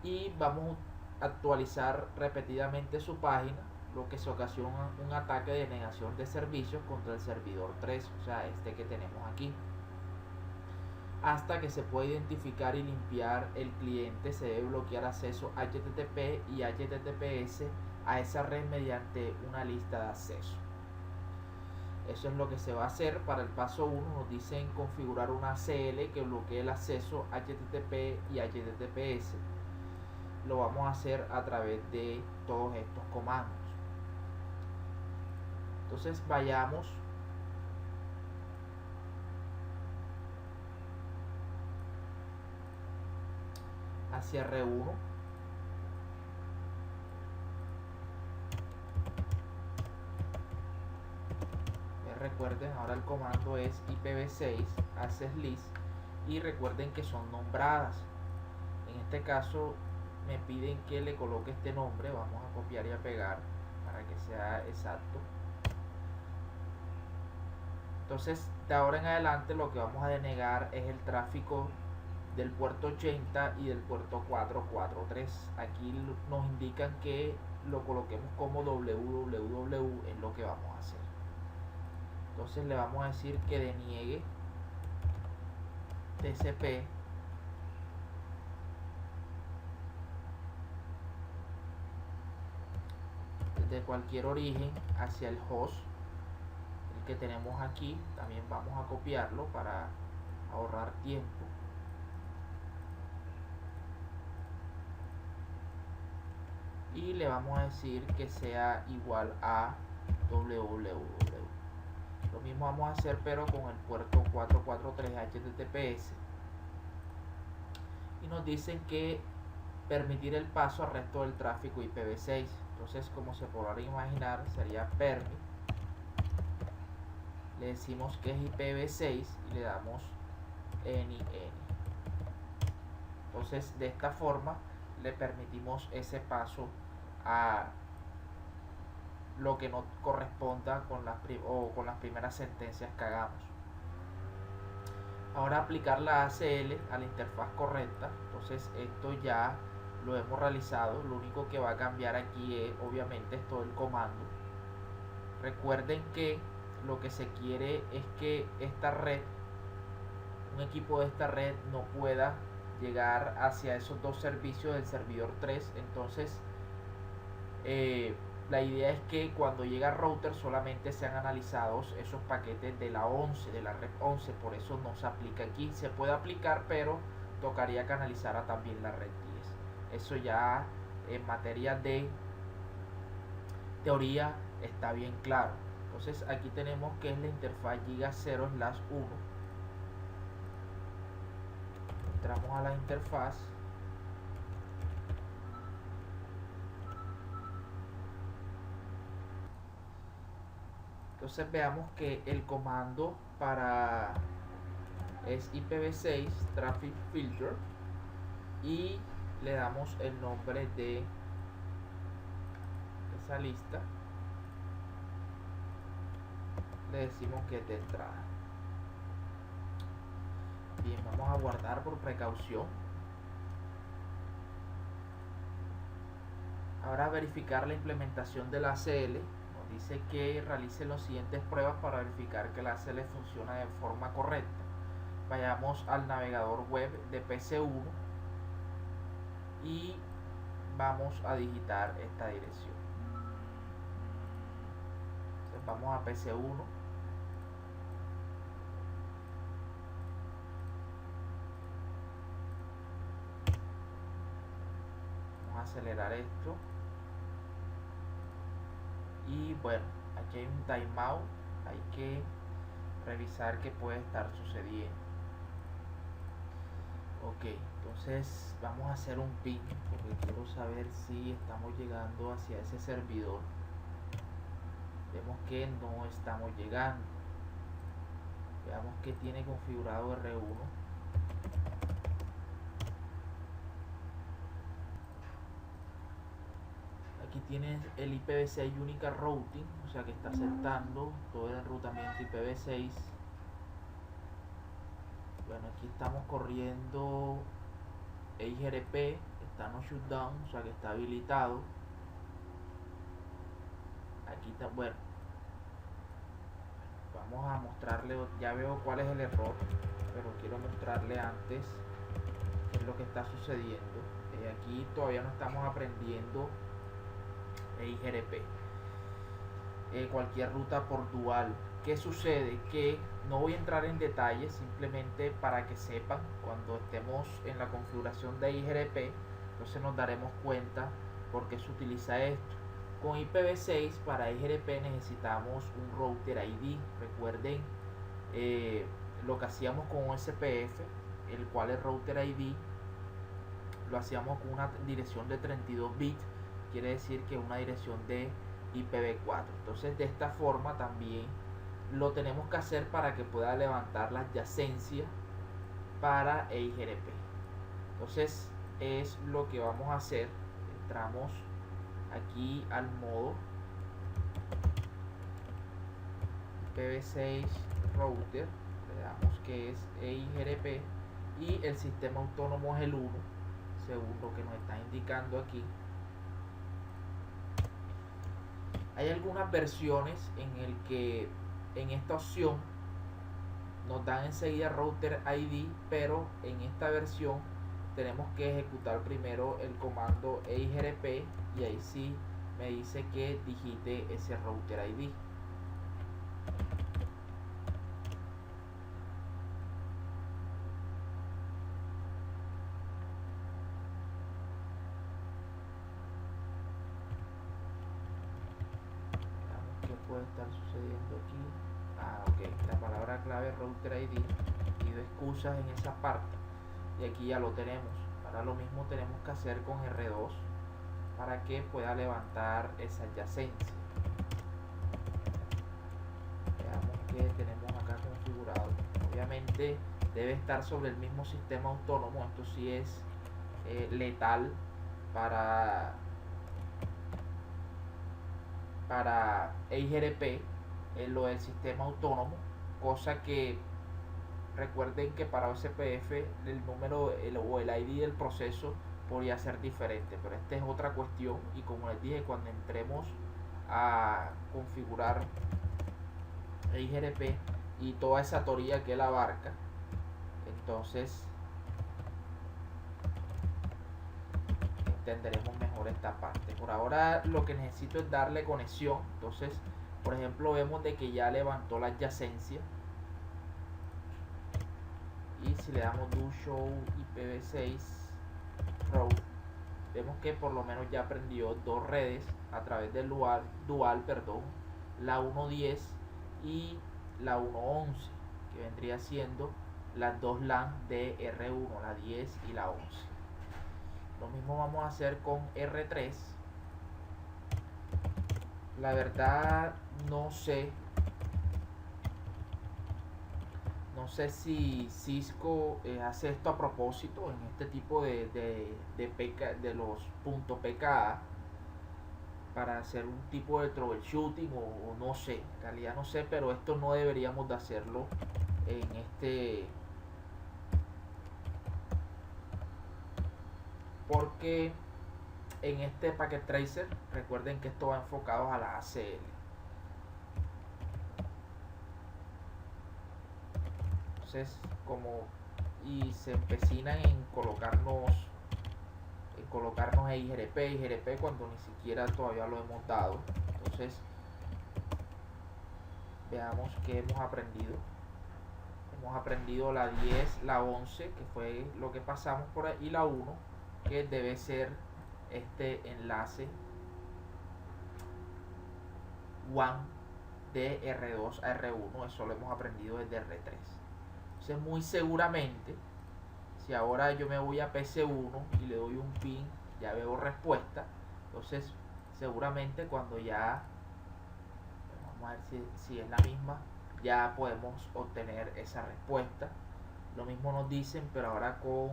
y vamos a actualizar repetidamente su página, lo que se ocasiona un ataque de denegación de servicios contra el servidor 3, o sea, este que tenemos aquí. Hasta que se pueda identificar y limpiar el cliente, se debe bloquear acceso HTTP y HTTPS a esa red mediante una lista de acceso. Eso es lo que se va a hacer. Para el paso 1 nos dicen configurar una ACL que bloquee el acceso HTTP y HTTPS. Lo vamos a hacer a través de todos estos comandos. Entonces vayamos hacia R1. Recuerden, ahora el comando es IPv6 access list, y recuerden que son nombradas. En este caso me piden que le coloque este nombre. Vamos a copiar y a pegar para que sea exacto. Entonces de ahora en adelante lo que vamos a denegar es el tráfico del puerto 80 y del puerto 443. Aquí nos indican que lo coloquemos como www, es lo que vamos a hacer. Entonces le vamos a decir que deniegue TCP desde cualquier origen hacia el host, el que tenemos aquí. También vamos a copiarlo para ahorrar tiempo. Y le vamos a decir que sea igual a www. Lo mismo vamos a hacer pero con el puerto 443 HTTPS. Y nos dicen que permitir el paso al resto del tráfico IPv6. Entonces, como se podrá imaginar, sería permit. Le decimos que es IPv6 y le damos NIN. Entonces, de esta forma le permitimos ese paso a lo que no corresponda con las primeras sentencias que hagamos. Ahora aplicar la ACL a la interfaz correcta. Entonces esto ya lo hemos realizado. Lo único que va a cambiar aquí es obviamente es todo el comando. Recuerden que lo que se quiere es que esta red, un equipo de esta red no pueda llegar hacia esos dos servicios del servidor 3. Entonces la idea es que cuando llega router solamente sean analizados esos paquetes de la 11, de la red 11, por eso no se aplica aquí. Se puede aplicar, pero tocaría que analizara también la red 10. Eso ya en materia de teoría está bien claro. Entonces aquí tenemos que es la interfaz giga 0/1. Entramos a la interfaz. Entonces veamos que el comando para es IPv6 Traffic Filter y le damos el nombre de esa lista. Le decimos que es de entrada. Bien, vamos a guardar por precaución. Ahora verificar la implementación de la ACL. Dice que realice las siguientes pruebas para verificar que la ACL funciona de forma correcta. Vayamos al navegador web de PC1 y vamos a digitar esta dirección. Entonces vamos a PC1. Vamos a acelerar esto. Y bueno, aquí hay un timeout, hay que revisar qué puede estar sucediendo. Ok, entonces vamos a hacer un ping porque quiero saber si estamos llegando hacia ese servidor. Vemos que no estamos llegando. Veamos que tiene configurado R1. Aquí tienes el IPv6 Unica Routing, o sea que está aceptando todo el enrutamiento IPv6. Bueno, aquí estamos corriendo EIGRP, está no shutdown, o sea que está habilitado. Aquí está, bueno, vamos a mostrarle, ya veo cuál es el error, pero quiero mostrarle antes qué es lo que está sucediendo. Aquí todavía no estamos aprendiendo EIGRP. Cualquier ruta por dual. ¿Qué sucede? Que no voy a entrar en detalles, simplemente para que sepan cuando estemos en la configuración de IGRP, entonces nos daremos cuenta por qué se utiliza esto. Con IPv6 para IGRP necesitamos un router ID. Recuerden lo que hacíamos con OSPF, el cual el router ID lo hacíamos con una dirección de 32 bits, quiere decir que una dirección de IPv4. Entonces de esta forma también lo tenemos que hacer para que pueda levantar la adyacencia para EIGRP. Entonces es lo que vamos a hacer. Entramos aquí al modo IPv6 router, le damos que es EIGRP y el sistema autónomo es el 1 según lo que nos está indicando aquí. Hay algunas versiones en el que en esta opción nos dan enseguida router ID, pero en esta versión tenemos que ejecutar primero el comando EIGRP y ahí sí me dice que digite ese router ID. Puede estar sucediendo aquí. Ok, la palabra clave router ID, pido excusas en esa parte, y aquí ya lo tenemos. Ahora lo mismo tenemos que hacer con R2 para que pueda levantar esa adyacencia. Veamos que tenemos acá configurado. Obviamente debe estar sobre el mismo sistema autónomo. Esto sí es letal para EIGRP, lo del sistema autónomo, cosa que recuerden que para OSPF el número o el ID del proceso podría ser diferente, pero esta es otra cuestión. Y como les dije, cuando entremos a configurar EIGRP y toda esa teoría que él abarca, entonces entenderemos mejor esta parte. Por ahora lo que necesito es darle conexión. Entonces, por ejemplo, vemos de que ya levantó la adyacencia, y si le damos do show IPv6 route, vemos que por lo menos ya aprendió dos redes a través del dual, la 1.10 y la 1.11, que vendría siendo las dos LAN de R1, la 10 y la 11. Lo mismo vamos a hacer con R3. La verdad no sé si Cisco hace esto a propósito en este tipo de los .pka para hacer un tipo de troubleshooting, o no sé, en realidad no sé, pero esto no deberíamos de hacerlo en este, porque en este packet tracer recuerden que esto va enfocado a la ACL. Entonces, como y se empecinan en colocarnos IGRP cuando ni siquiera todavía lo hemos dado. Entonces, veamos que hemos aprendido. Hemos aprendido la 10, la 11, que fue lo que pasamos por ahí, y la 1, que debe ser este enlace WAN de R2 a R1. Eso lo hemos aprendido desde R3. Entonces, muy seguramente, si ahora yo me voy a PC1 y le doy un ping, ya veo respuesta. Entonces, seguramente cuando ya, vamos a ver si es la misma, ya podemos obtener esa respuesta. Lo mismo nos dicen, pero ahora con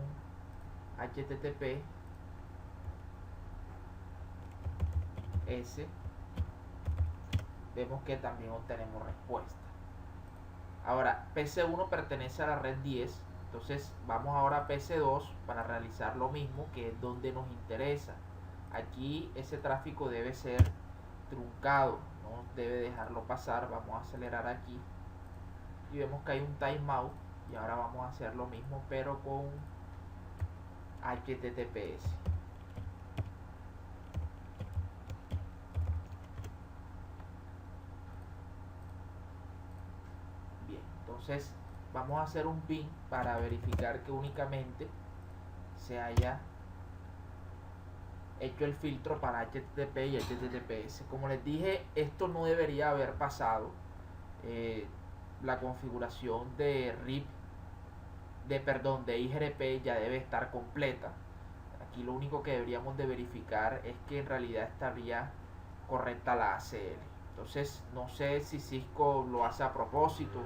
HTTP S, vemos que también obtenemos respuesta. Ahora, PC1 pertenece a la red 10. Entonces vamos ahora a PC2 para realizar lo mismo, que es donde nos interesa. Aquí ese tráfico debe ser truncado, no debe dejarlo pasar. Vamos a acelerar aquí y vemos que hay un timeout, y ahora vamos a hacer lo mismo pero con HTTPS. Bien, entonces vamos a hacer un ping para verificar que únicamente se haya hecho el filtro para HTTP y HTTPS. Como les dije, esto no debería haber pasado. La configuración de RIP de IGRP ya debe estar completa. Aquí lo único que deberíamos de verificar es que en realidad estaría correcta la ACL. Entonces no sé si Cisco lo hace a propósito.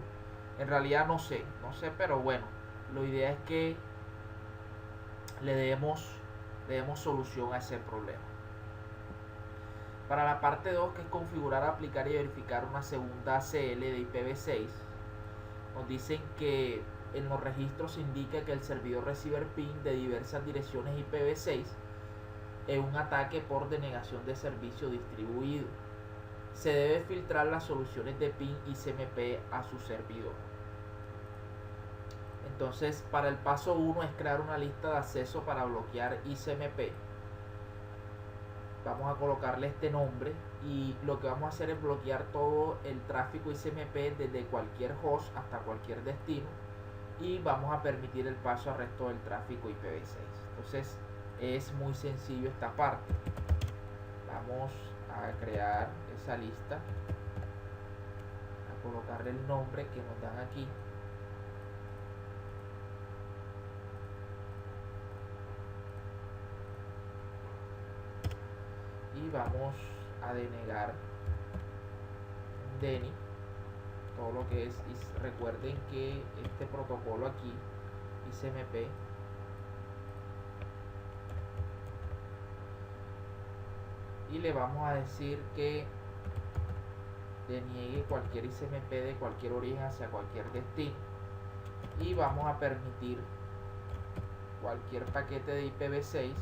En realidad no sé, pero bueno, la idea es que le demos solución a ese problema. Para la parte 2, que es configurar, aplicar y verificar una segunda ACL de IPv6, nos dicen que en los registros se indica que el servidor receiver ping de diversas direcciones IPv6 es un ataque por denegación de servicio distribuido. Se debe filtrar las soluciones de ping ICMP a su servidor. Entonces, para el paso 1 es crear una lista de acceso para bloquear ICMP. Vamos a colocarle este nombre, y lo que vamos a hacer es bloquear todo el tráfico ICMP desde cualquier host hasta cualquier destino, y vamos a permitir el paso al resto del tráfico IPv6. Entonces es muy sencillo esta parte. Vamos a crear esa lista colocarle el nombre que nos dan aquí. Y vamos a denegar DNI todo lo que es. Y recuerden que este protocolo aquí, ICMP, y le vamos a decir que deniegue cualquier ICMP de cualquier origen hacia cualquier destino, y vamos a permitir cualquier paquete de IPv6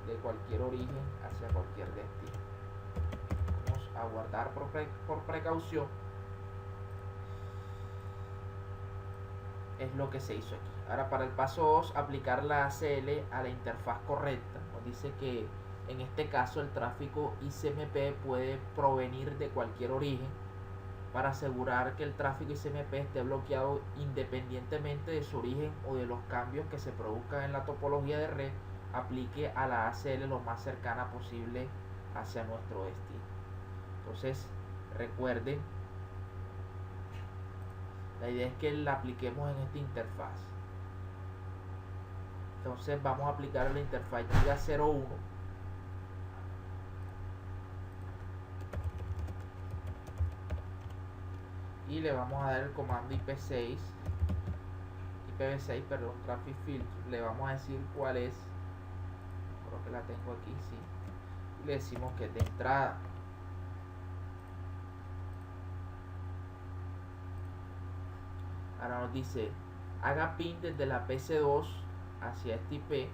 de cualquier origen hacia cualquier destino. Vamos a guardar por precaución. Es lo que se hizo aquí. Ahora, para el paso 2, aplicar la ACL a la interfaz correcta. Nos dice que en este caso el tráfico ICMP puede provenir de cualquier origen. Para asegurar que el tráfico ICMP esté bloqueado independientemente de su origen o de los cambios que se produzcan en la topología de red, aplique a la ACL lo más cercana posible hacia nuestro destino. Entonces, recuerden, la idea es que la apliquemos en esta interfaz. Entonces vamos a aplicar la interfaz Giga 01. Y le vamos a dar el comando IPv6, perdón, traffic filter. Le vamos a decir cuál es. Creo que la tengo aquí, sí. Y le decimos que es de entrada. Ahora nos dice, haga ping desde la PC2 hacia este IP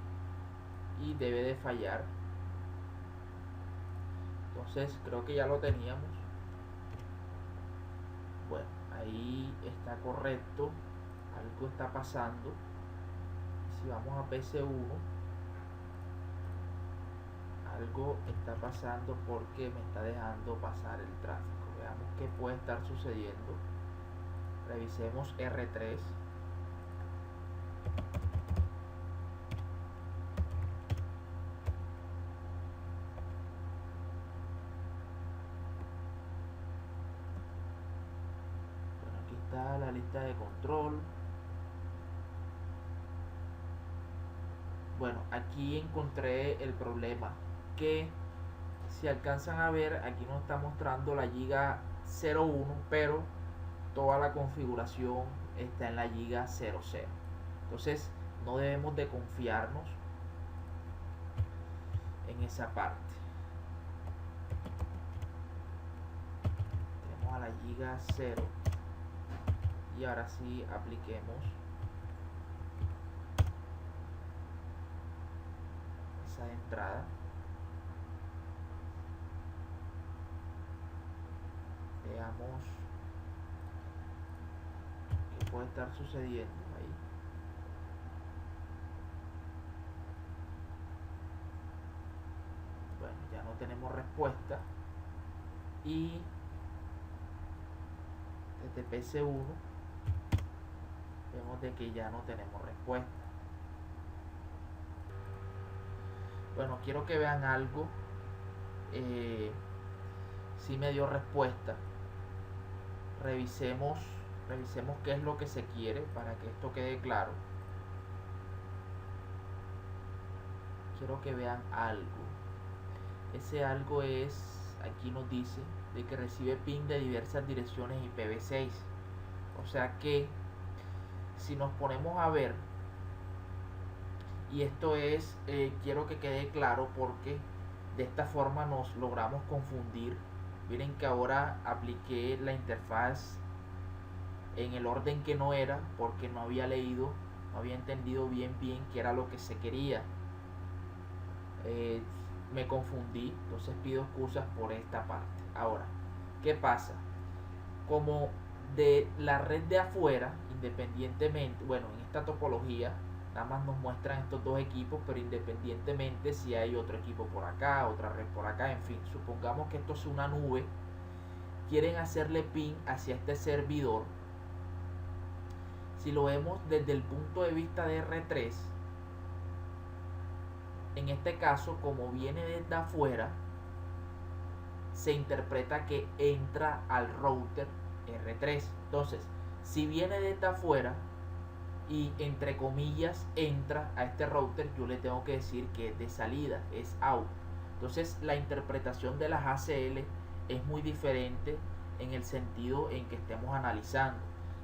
y debe de fallar. Entonces creo que ya lo teníamos. Bueno, ahí está correcto. Algo está pasando. Si vamos a PC1, algo está pasando porque me está dejando pasar el tráfico. Veamos qué puede estar sucediendo. Revisemos R3. Bueno, aquí está la lista de control. Bueno, aquí encontré el problema, que si alcanzan a ver, aquí nos está mostrando la Giga 01, pero toda la configuración está en la Giga 00. Entonces no debemos de confiarnos en esa parte. Tenemos a la Giga 0 y ahora sí apliquemos esa entrada. Veamos qué puede estar sucediendo ahí. Bueno, ya no tenemos respuesta. Y desde PC1 vemos de que ya no tenemos respuesta. Bueno, quiero que vean algo. Si me dio respuesta. Revisemos qué es lo que se quiere para que esto quede claro. Quiero que vean algo. Ese algo es, aquí nos dice, de que recibe ping de diversas direcciones IPv6. O sea que, si nos ponemos a ver, y esto es, quiero que quede claro porque de esta forma nos logramos confundir. Miren que ahora apliqué la interfaz en el orden que no era, porque no había leído, no había entendido bien qué era lo que se quería. Me confundí, entonces pido excusas por esta parte. Ahora, ¿qué pasa? Como de la red de afuera, independientemente, bueno, en esta topología nada más nos muestran estos dos equipos, pero independientemente si hay otro equipo por acá, otra red por acá, en fin, supongamos que esto es una nube, quieren hacerle ping hacia este servidor. Si lo vemos desde el punto de vista de R3, en este caso, como viene desde afuera, se interpreta que entra al router R3. Entonces, si viene desde afuera y entre comillas entra a este router, yo le tengo que decir que es de salida, es out. Entonces la interpretación de las ACL es muy diferente en el sentido en que estemos analizando.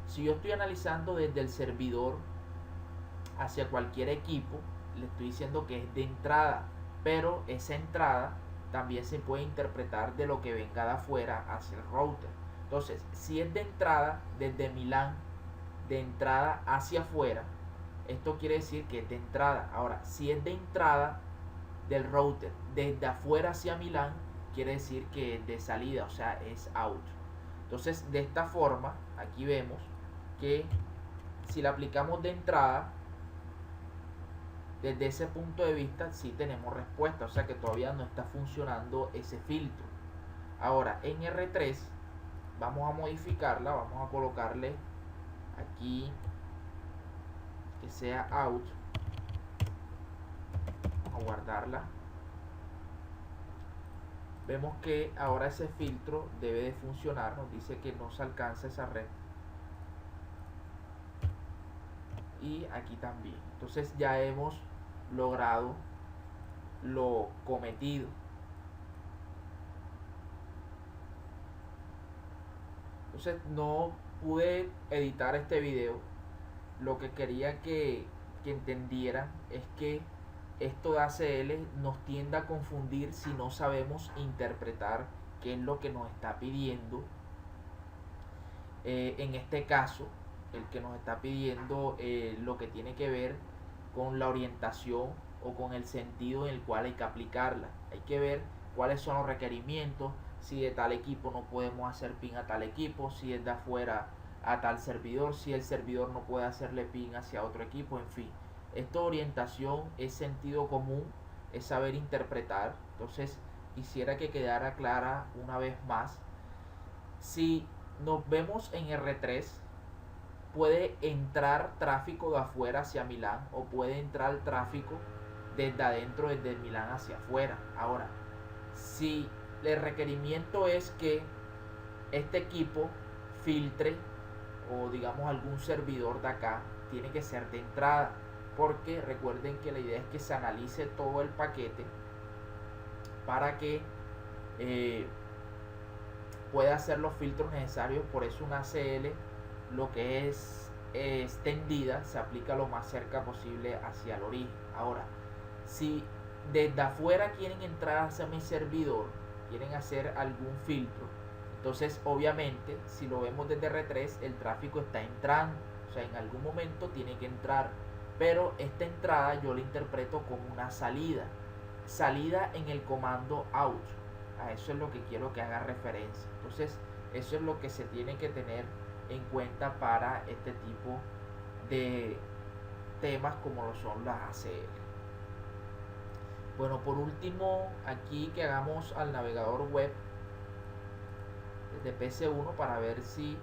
Si yo estoy analizando desde el servidor hacia cualquier equipo, le estoy diciendo que es de entrada, pero esa entrada también se puede interpretar de lo que venga de afuera hacia el router. Entonces, si es de entrada desde Milán, de entrada hacia afuera, esto quiere decir que es de entrada. Ahora, si es de entrada del router desde afuera hacia Milán, quiere decir que es de salida, o sea, es out. Entonces, de esta forma, aquí vemos que si la aplicamos de entrada, desde ese punto de vista sí tenemos respuesta, o sea que todavía no está funcionando ese filtro. Ahora, en R3 vamos a modificarla, vamos a colocarle aquí que sea out, vamos a guardarla. Vemos que ahora ese filtro debe de funcionar, nos dice que no se alcanza esa red, y aquí también. Entonces ya hemos logrado lo cometido. Entonces no pude editar este video. Lo que quería que entendieran es que esto de ACL nos tiende a confundir si no sabemos interpretar qué es lo que nos está pidiendo. En este caso, el que nos está pidiendo lo que tiene que ver con la orientación o con el sentido en el cual hay que aplicarla. Hay que ver cuáles son los requerimientos, si de tal equipo no podemos hacer ping a tal equipo, si es de afuera a tal servidor, si el servidor no puede hacerle ping hacia otro equipo, en fin. Esto de orientación es sentido común, es saber interpretar. Entonces quisiera que quedara clara una vez más. Si nos vemos en R3, puede entrar tráfico de afuera hacia Milán o puede entrar tráfico desde adentro, desde Milán hacia afuera. Ahora, si el requerimiento es que este equipo filtre, o digamos algún servidor de acá, tiene que ser de entrada, porque recuerden que la idea es que se analice todo el paquete para que pueda hacer los filtros necesarios. Por eso una ACL, lo que es extendida, se aplica lo más cerca posible hacia el origen. Ahora, si desde afuera quieren entrar hacia mi servidor, quieren hacer algún filtro, entonces obviamente si lo vemos desde R3, el tráfico está entrando, o sea, en algún momento tiene que entrar, pero esta entrada yo la interpreto como una salida en el comando out. A eso es lo que quiero que haga referencia. Entonces eso es lo que se tiene que tener en cuenta para este tipo de temas como lo son las ACL. Bueno, por último, aquí que hagamos al navegador web desde PC1 para ver si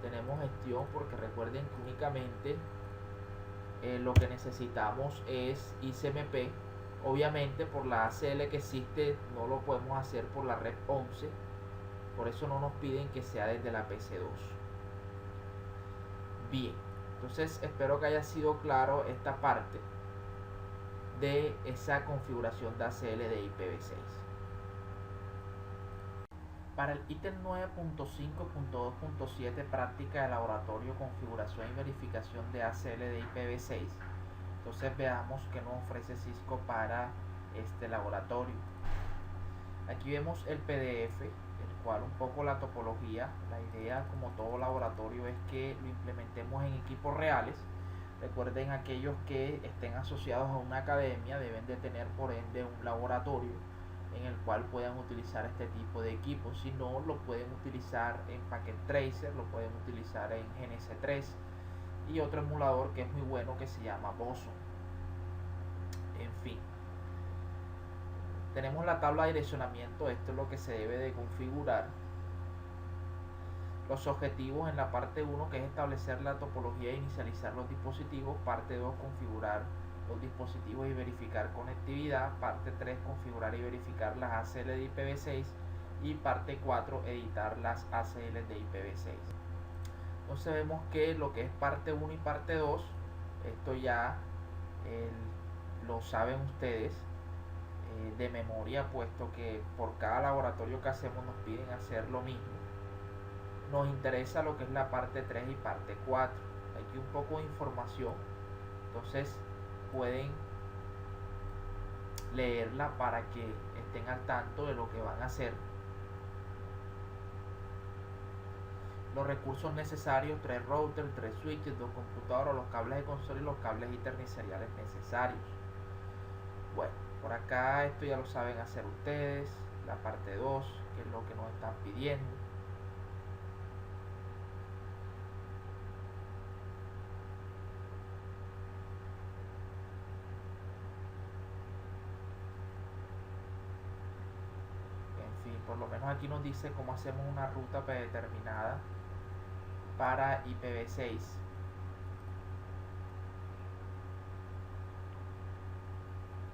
tenemos gestión, porque recuerden que únicamente lo que necesitamos es ICMP. Obviamente por la ACL que existe no lo podemos hacer por la red 11, por eso no nos piden que sea desde la PC2. Bien, entonces espero que haya sido claro esta parte de esa configuración de ACL de IPv6. Para el ítem 9.5.2.7, práctica de laboratorio, configuración y verificación de ACL de IPv6, entonces veamos qué nos ofrece Cisco para este laboratorio. Aquí vemos el PDF, el cual un poco la topología. La idea, como todo laboratorio, es que lo implementemos en equipos reales. Recuerden, aquellos que estén asociados a una academia deben de tener por ende un laboratorio en el cual puedan utilizar este tipo de equipos. Si no, lo pueden utilizar en Packet Tracer, lo pueden utilizar en GNS3 y otro emulador que es muy bueno que se llama Boson. En fin, tenemos la tabla de direccionamiento. Esto es lo que se debe de configurar. Los objetivos en la parte 1, que es establecer la topología e inicializar los dispositivos. Parte 2, configurar los dispositivos y verificar conectividad. Parte 3, configurar y verificar las ACL de IPv6. Y parte 4, editar las ACL de IPv6. Entonces vemos que lo que es parte 1 y parte 2, esto ya lo saben ustedes de memoria, puesto que por cada laboratorio que hacemos nos piden hacer lo mismo. Nos interesa lo que es la parte 3 y parte 4. Aquí un poco de información, entonces pueden leerla para que estén al tanto de lo que van a hacer. Los recursos necesarios: 3 routers, 3 switches, 2 computadoras, los cables de consola y los cables Ethernet seriales necesarios. Bueno, por acá esto ya lo saben hacer ustedes. La parte 2, que es lo que nos están pidiendo. En fin, por lo menos aquí nos dice cómo hacemos una ruta predeterminada para IPv6.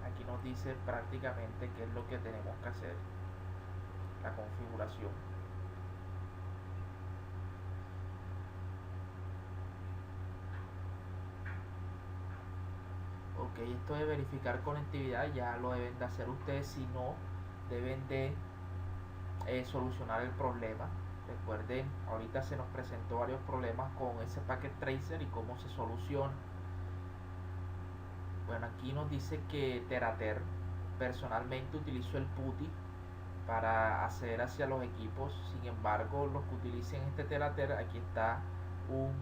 Aquí nos dice prácticamente qué es lo que tenemos que hacer, la configuración. Ok, esto de verificar conectividad ya lo deben de hacer ustedes, si no deben de solucionar el problema. Recuerden, ahorita se nos presentó varios problemas con ese packet tracer y cómo se soluciona. Bueno, aquí nos dice que Terater personalmente utilizo el PuTTY para acceder hacia los equipos. Sin embargo, los que utilicen este Terater, aquí está un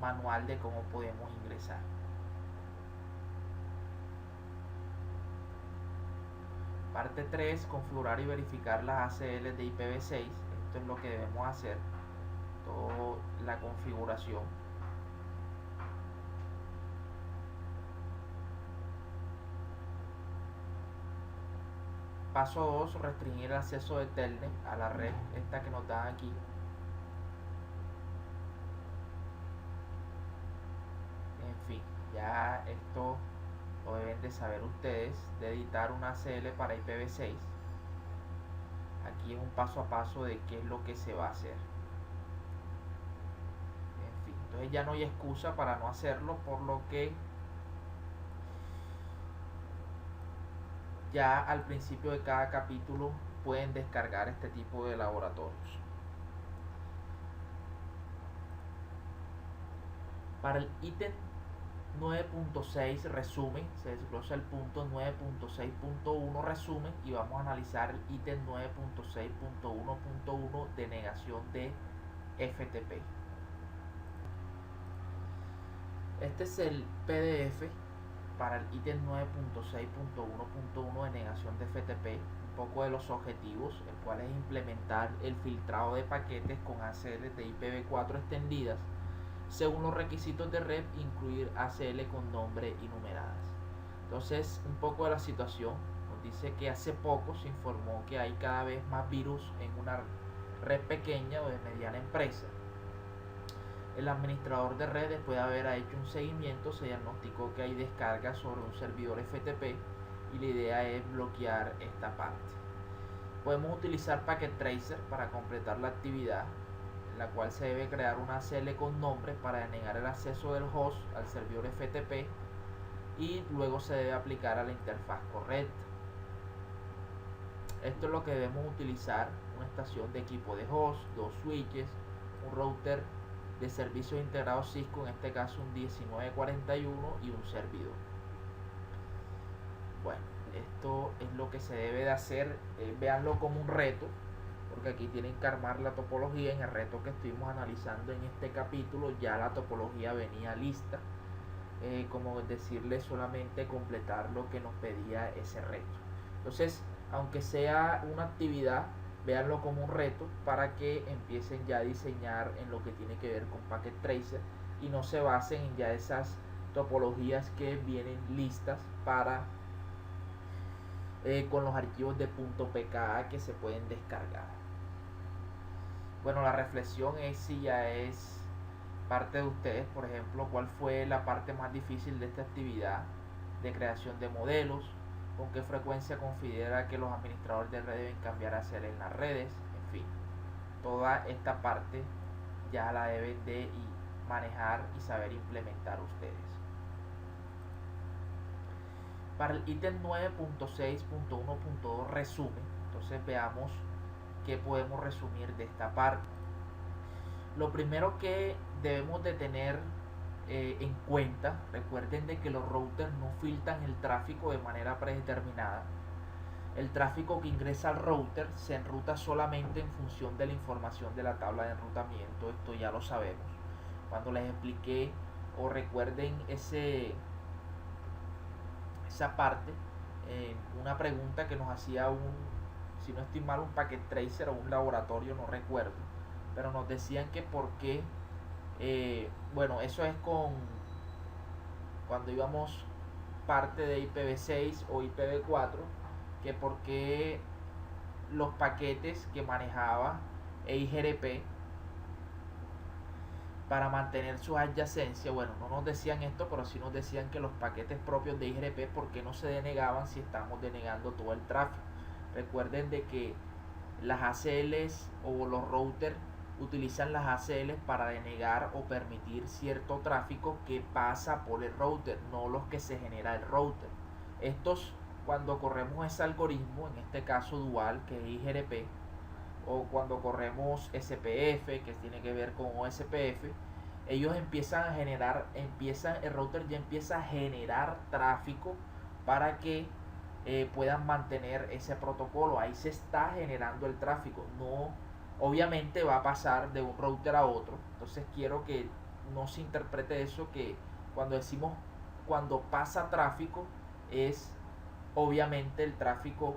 manual de cómo podemos ingresar. Parte 3, configurar y verificar las ACL de IPv6. Esto es lo que debemos hacer, toda la configuración. Paso 2, restringir el acceso de Telnet a la red, esta que nos dan aquí. En fin, ya esto lo deben de saber ustedes, de editar una ACL para IPv6. Aquí es un paso a paso de qué es lo que se va a hacer. En fin, entonces ya no hay excusa para no hacerlo, por lo que ya al principio de cada capítulo pueden descargar este tipo de laboratorios. Para el ítem 9.6 resumen, se desglosa el punto 9.6.1 resumen y vamos a analizar el ítem 9.6.1.1 de negación de FTP. Este es el PDF para el ítem 9.6.1.1 de negación de FTP. Un poco de los objetivos, el cual es implementar el filtrado de paquetes con ACL de IPv4 extendidas según los requisitos de red, incluir ACL con nombre y numeradas. Entonces, un poco de la situación, nos dice que hace poco se informó que hay cada vez más virus en una red pequeña o de mediana empresa. El administrador de red, después de haber hecho un seguimiento, se diagnosticó que hay descargas sobre un servidor FTP y la idea es bloquear esta parte. Podemos utilizar Packet Tracer para completar la actividad, la cual se debe crear una ACL con nombre para denegar el acceso del host al servidor FTP y luego se debe aplicar a la interfaz correcta. Esto es lo que debemos utilizar: una estación de equipo de host, 2 switches, un router de servicios integrados Cisco, en este caso un 1941, y un servidor. Bueno, esto es lo que se debe de hacer. Véanlo como un reto, porque aquí tienen que armar la topología. En el reto que estuvimos analizando en este capítulo ya la topología venía lista, como decirle, solamente completar lo que nos pedía ese reto. Entonces, aunque sea una actividad, véanlo como un reto para que empiecen ya a diseñar en lo que tiene que ver con Packet Tracer y no se basen en ya esas topologías que vienen listas para con los archivos de .pka que se pueden descargar. Bueno, la reflexión es, si ya es parte de ustedes, por ejemplo, cuál fue la parte más difícil de esta actividad de creación de modelos, con qué frecuencia considera que los administradores de red deben cambiar a ACL en las redes, en fin. Toda esta parte ya la deben de manejar y saber implementar ustedes. Para el ítem 9.6.1.2 resumen, entonces veamos qué podemos resumir de esta parte. Lo primero que debemos de tener en cuenta, recuerden de que los routers no filtran el tráfico de manera predeterminada. El tráfico que ingresa al router se enruta solamente en función de la información de la tabla de enrutamiento. Esto ya lo sabemos. Cuando les expliqué, o recuerden esa parte, una pregunta que nos hacía si no estoy mal, un packet tracer o un laboratorio, no recuerdo, pero nos decían que por qué, bueno, eso es cuando íbamos parte de IPv6 o IPv4, que por qué los paquetes que manejaba EIGRP para mantener su adyacencia, bueno, no nos decían esto, pero sí nos decían que los paquetes propios de IGRP, ¿por qué no se denegaban si estamos denegando todo el tráfico? Recuerden de que las ACLs o los routers utilizan las ACLs para denegar o permitir cierto tráfico que pasa por el router, no los que se genera el router. Estos, cuando corremos ese algoritmo, en este caso dual, que es IGRP, o cuando corremos SPF, que tiene que ver con OSPF, ellos empiezan a generar, el router ya empieza a generar tráfico para que puedan mantener ese protocolo. Ahí se está generando el tráfico. No, obviamente va a pasar de un router a otro. Entonces quiero que no se interprete eso, que cuando decimos cuando pasa tráfico es obviamente el tráfico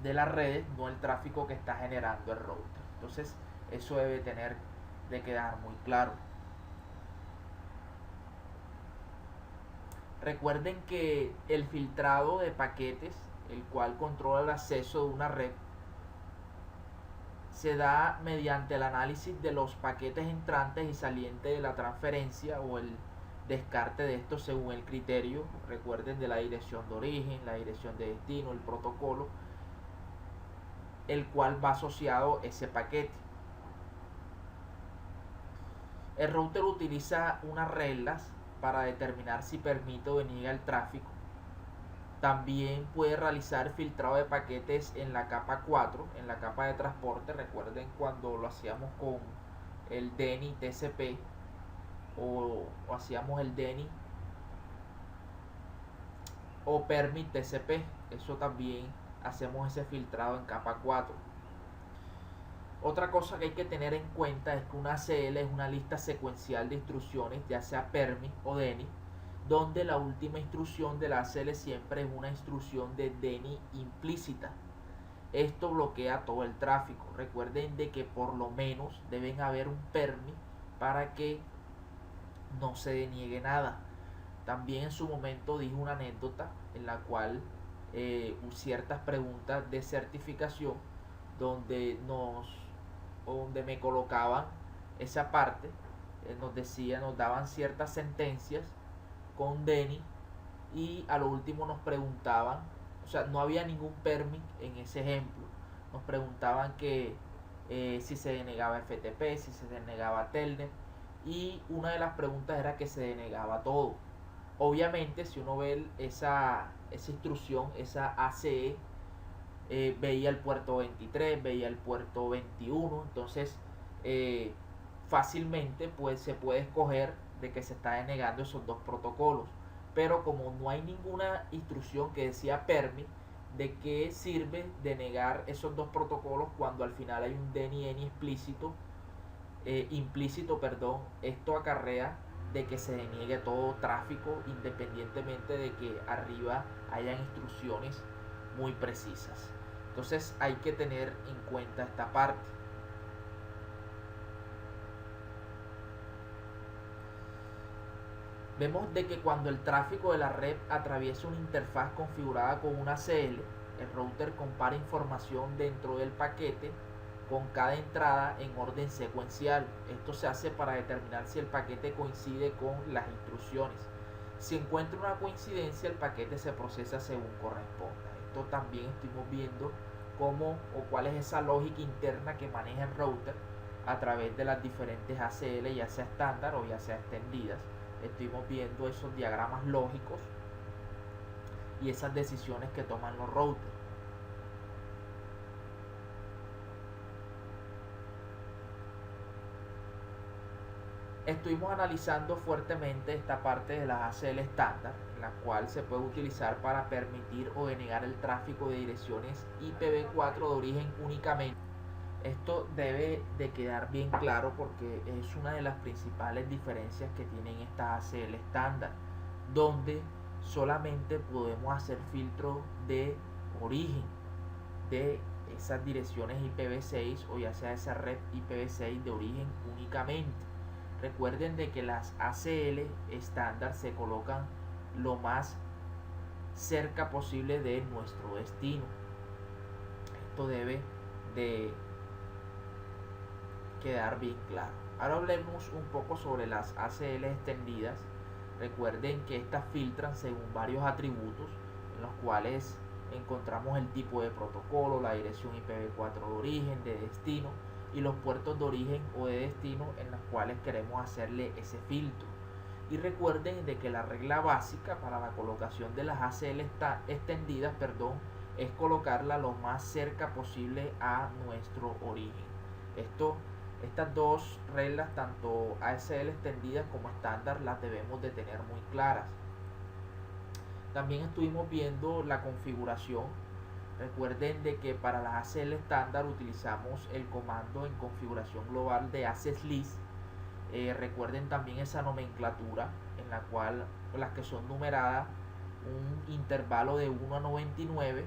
de las redes, no el tráfico que está generando el router. Entonces eso debe de quedar muy claro. Recuerden que el filtrado de paquetes, el cual controla el acceso de una red, se da mediante el análisis de los paquetes entrantes y salientes de la transferencia o el descarte de estos según el criterio, recuerden, de la dirección de origen, la dirección de destino, el protocolo, el cual va asociado ese paquete. El router utiliza unas reglas para determinar si permite o deniega el tráfico. También puede realizar filtrado de paquetes en la capa 4, en la capa de transporte. Recuerden cuando lo hacíamos con el DENI TCP o hacíamos el DENI o Permit TCP. Eso también hacemos ese filtrado en capa 4. Otra cosa que hay que tener en cuenta es que una ACL es una lista secuencial de instrucciones, ya sea Permit o DENI, donde la última instrucción de la ACL siempre es una instrucción de DENI implícita. Esto bloquea todo el tráfico. Recuerden de que por lo menos deben haber un Permit para que no se deniegue nada. También en su momento dije una anécdota en la cual ciertas preguntas de certificación donde me colocaban esa parte, nos daban ciertas sentencias con DENI y a lo último nos preguntaban, o sea, no había ningún permit en ese ejemplo, nos preguntaban que si se denegaba FTP, si se denegaba Telnet, y una de las preguntas era que se denegaba todo. Obviamente si uno ve esa instrucción, esa ACE, veía el puerto 23, veía el puerto 21, entonces fácilmente pues se puede escoger de que se está denegando esos dos protocolos, pero como no hay ninguna instrucción que decía permit, ¿de qué sirve denegar esos dos protocolos cuando al final hay un DNI explícito, implícito? Esto acarrea de que se deniegue todo tráfico independientemente de que arriba hayan instrucciones muy precisas. Entonces hay que tener en cuenta esta parte. Vemos de que cuando el tráfico de la red atraviesa una interfaz configurada con una ACL, el router compara información dentro del paquete con cada entrada en orden secuencial. Esto se hace para determinar si el paquete coincide con las instrucciones. Si encuentra una coincidencia, el paquete se procesa según corresponda. Esto también estuvimos viendo cómo o cuál es esa lógica interna que maneja el router a través de las diferentes ACL, ya sea estándar o ya sea extendidas. Estuvimos viendo esos diagramas lógicos y esas decisiones que toman los routers. Estuvimos analizando fuertemente esta parte de las ACL estándar, en la cual se puede utilizar para permitir o denegar el tráfico de direcciones IPv4 de origen únicamente. Esto debe de quedar bien claro porque es una de las principales diferencias que tienen estas ACL estándar, donde solamente podemos hacer filtro de origen de esas direcciones IPv6 o ya sea esa red IPv6 de origen únicamente. Recuerden de que las ACL estándar se colocan lo más cerca posible de nuestro destino. Esto debe de quedar bien claro. Ahora hablemos un poco sobre las ACL extendidas. Recuerden que estas filtran según varios atributos, en los cuales encontramos el tipo de protocolo, la dirección IPv4 de origen, de destino y los puertos de origen o de destino en los cuales queremos hacerle ese filtro. Y recuerden de que la regla básica para la colocación de las ACL extendidas, es colocarla lo más cerca posible a nuestro origen. Estas dos reglas, tanto ACL extendidas como estándar, las debemos de tener muy claras. También estuvimos viendo la configuración. Recuerden de que para las ACL estándar utilizamos el comando en configuración global de access list. Recuerden también esa nomenclatura en la cual las que son numeradas un intervalo de 1 a 99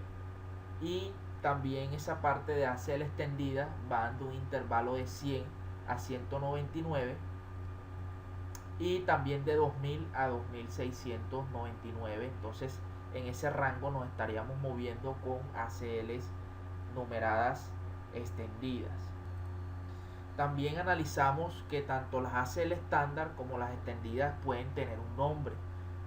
y también esa parte de ACL extendida va dando un intervalo de 100 a 199 y también de 2000 a 2699. Entonces en ese rango nos estaríamos moviendo con ACLs numeradas extendidas. También analizamos que tanto las ACL estándar como las extendidas pueden tener un nombre,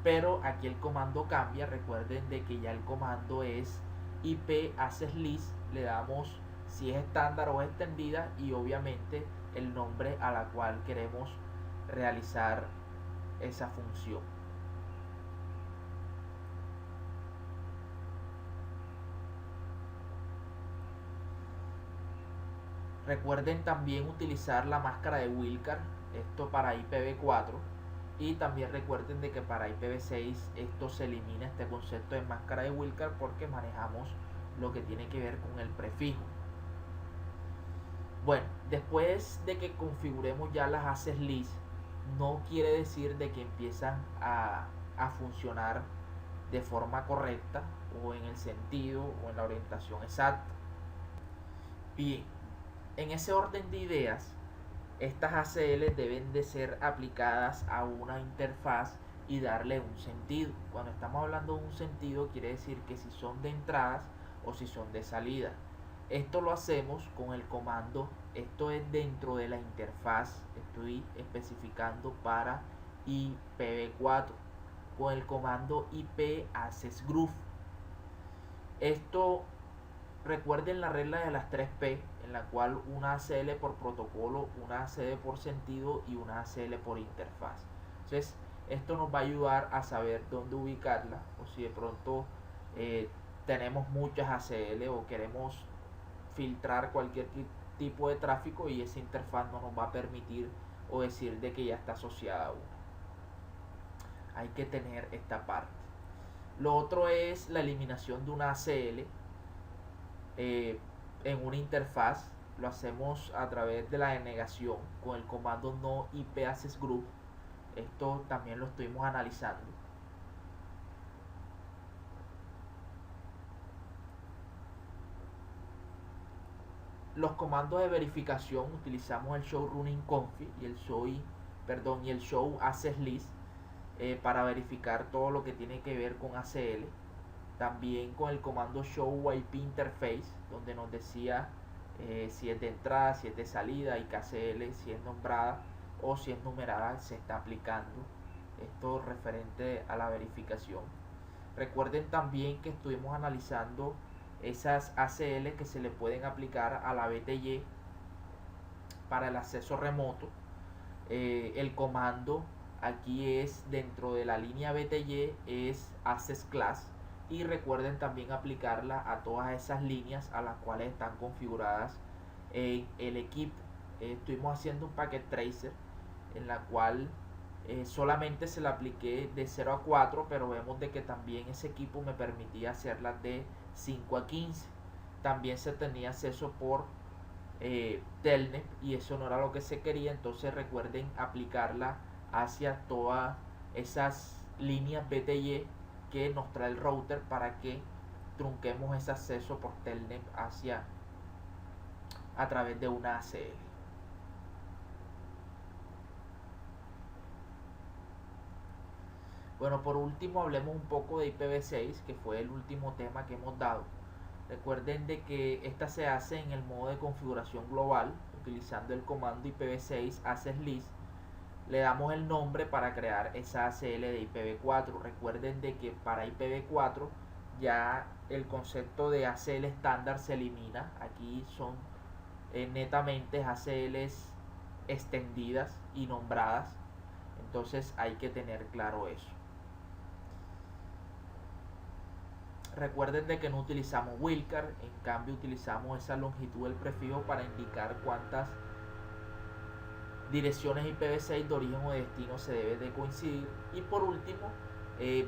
pero aquí el comando cambia. Recuerden de que ya el comando es IP access list, le damos si es estándar o extendida y obviamente el nombre a la cual queremos realizar esa función. Recuerden también utilizar la máscara de Wilcar, esto para IPv4, y también recuerden de que para IPv6 esto se elimina este concepto de máscara de Wilcar porque manejamos lo que tiene que ver con el prefijo. Bueno, después de que configuremos ya las access list, no quiere decir de que empiezan a funcionar de forma correcta o en el sentido o en la orientación exacta. Bien, en ese orden de ideas, estas ACL deben de ser aplicadas a una interfaz y darle un sentido. Cuando estamos hablando de un sentido, quiere decir que si son de entradas o si son de salida. Esto lo hacemos con el comando, esto es dentro de la interfaz, estoy especificando para IPv4 con el comando IP access group. Esto, recuerden la regla de las 3P, en la cual una ACL por protocolo, una ACL por sentido y una ACL por interfaz. Entonces esto nos va a ayudar a saber dónde ubicarla, o si de pronto tenemos muchas ACL o queremos filtrar cualquier tipo de tráfico y esa interfaz no nos va a permitir o decir de que ya está asociada a una. Hay que tener esta parte. Lo otro es la eliminación de una ACL en una interfaz. Lo hacemos a través de la denegación con el comando no IP access group. Esto también lo estuvimos analizando. Los comandos de verificación utilizamos el show running config y el show access list para verificar todo lo que tiene que ver con ACL. También con el comando show IP interface, donde nos decía si es de entrada, si es de salida y que ACL, si es nombrada o si es numerada, se está aplicando esto referente a la verificación. Recuerden también que estuvimos analizando esas ACL que se le pueden aplicar a la BTY para el acceso remoto. El comando aquí es dentro de la línea BTY es access class, y recuerden también aplicarla a todas esas líneas a las cuales están configuradas en el equipo. Estuvimos haciendo un packet tracer en la cual solamente se la apliqué de 0 a 4, pero vemos de que también ese equipo me permitía hacerlas de 5 a 15. También se tenía acceso por Telnet, y eso no era lo que se quería. Entonces recuerden aplicarla hacia todas esas líneas BTY que nos trae el router para que trunquemos ese acceso por Telnet a través de una ACL. Bueno, por último hablemos un poco de IPv6, que fue el último tema que hemos dado. Recuerden de que esta se hace en el modo de configuración global, utilizando el comando IPv6 access-list. Le damos el nombre para crear esa ACL de IPv4. Recuerden de que para IPv4 ya el concepto de ACL estándar se elimina. Aquí son netamente ACLs extendidas y nombradas. Entonces hay que tener claro eso. Recuerden de que no utilizamos wildcard, en cambio utilizamos esa longitud del prefijo para indicar cuántas direcciones IPv6 de origen o de destino se debe de coincidir. Y por último,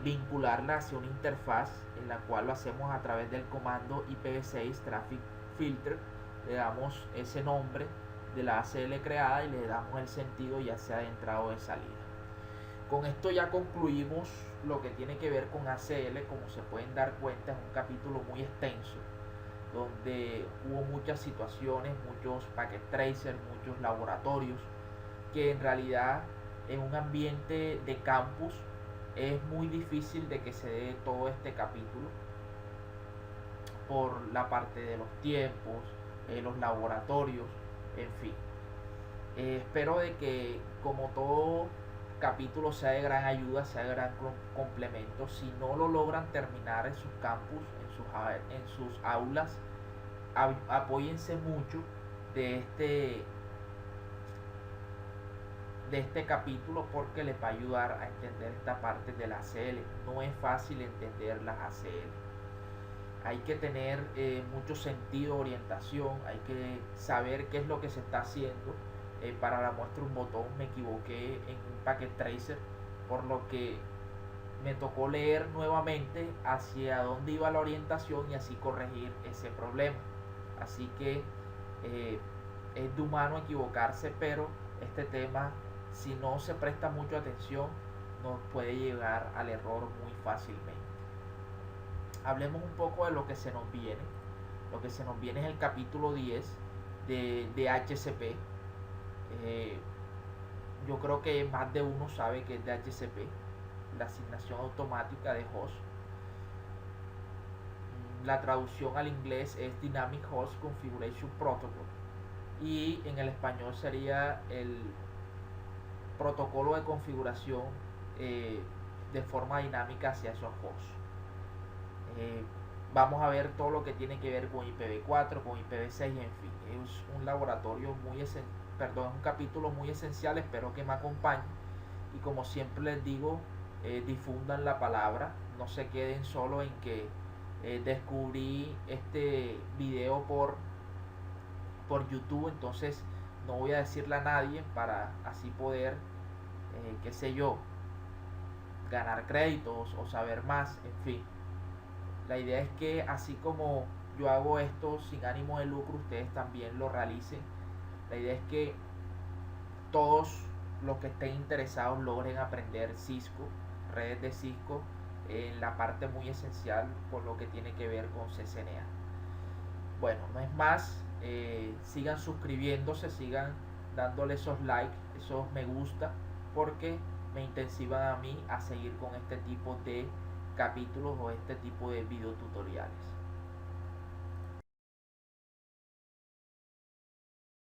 vincularla hacia una interfaz, en la cual lo hacemos a través del comando IPv6 traffic filter. Le damos ese nombre de la ACL creada y le damos el sentido, ya sea de entrada o de salida. Con esto ya concluimos lo que tiene que ver con ACL. Como se pueden dar cuenta, es un capítulo muy extenso, donde hubo muchas situaciones, muchos packet tracers, muchos laboratorios, que en realidad en un ambiente de campus es muy difícil de que se dé todo este capítulo por la parte de los tiempos, los laboratorios, en fin. Espero de que, como todo capítulo, sea de gran ayuda, sea de gran complemento. Si no lo logran terminar en sus campus, en sus aulas, apóyense mucho de este capítulo, porque les va a ayudar a entender esta parte de la ACL. No es fácil entender las ACL. Hay que tener mucho sentido, orientación, hay que saber qué es lo que se está haciendo. Para la muestra un botón me equivoqué en un packet tracer, por lo que me tocó leer nuevamente hacia dónde iba la orientación y así corregir ese problema. Así que es de humano equivocarse, pero este tema, si no se presta mucha atención, nos puede llegar al error muy fácilmente. Hablemos un poco de lo que se nos viene. Lo que se nos viene es el capítulo 10 de DHCP. Yo creo que más de uno sabe que es DHCP, la asignación automática de host. La traducción al inglés es Dynamic Host Configuration Protocol, y en el español sería el protocolo de configuración de forma dinámica hacia esos hosts. Vamos a ver todo lo que tiene que ver con IPv4, con IPv6, en fin. Es un laboratorio muy es un capítulo muy esencial. Espero que me acompañen, y como siempre les digo, difundan la palabra. No se queden solo en que descubrí este video por YouTube, entonces no voy a decirle a nadie, para así poder qué sé yo, ganar créditos o saber más, en fin. La idea es que, así como yo hago esto sin ánimo de lucro, ustedes también lo realicen. La idea es que todos los que estén interesados logren aprender Cisco, redes de Cisco, en la parte muy esencial por lo que tiene que ver con CCNA. Bueno, no es más, sigan suscribiéndose, sigan dándole esos likes, esos me gusta, porque me intensivan a mí a seguir con este tipo de capítulos o este tipo de videotutoriales.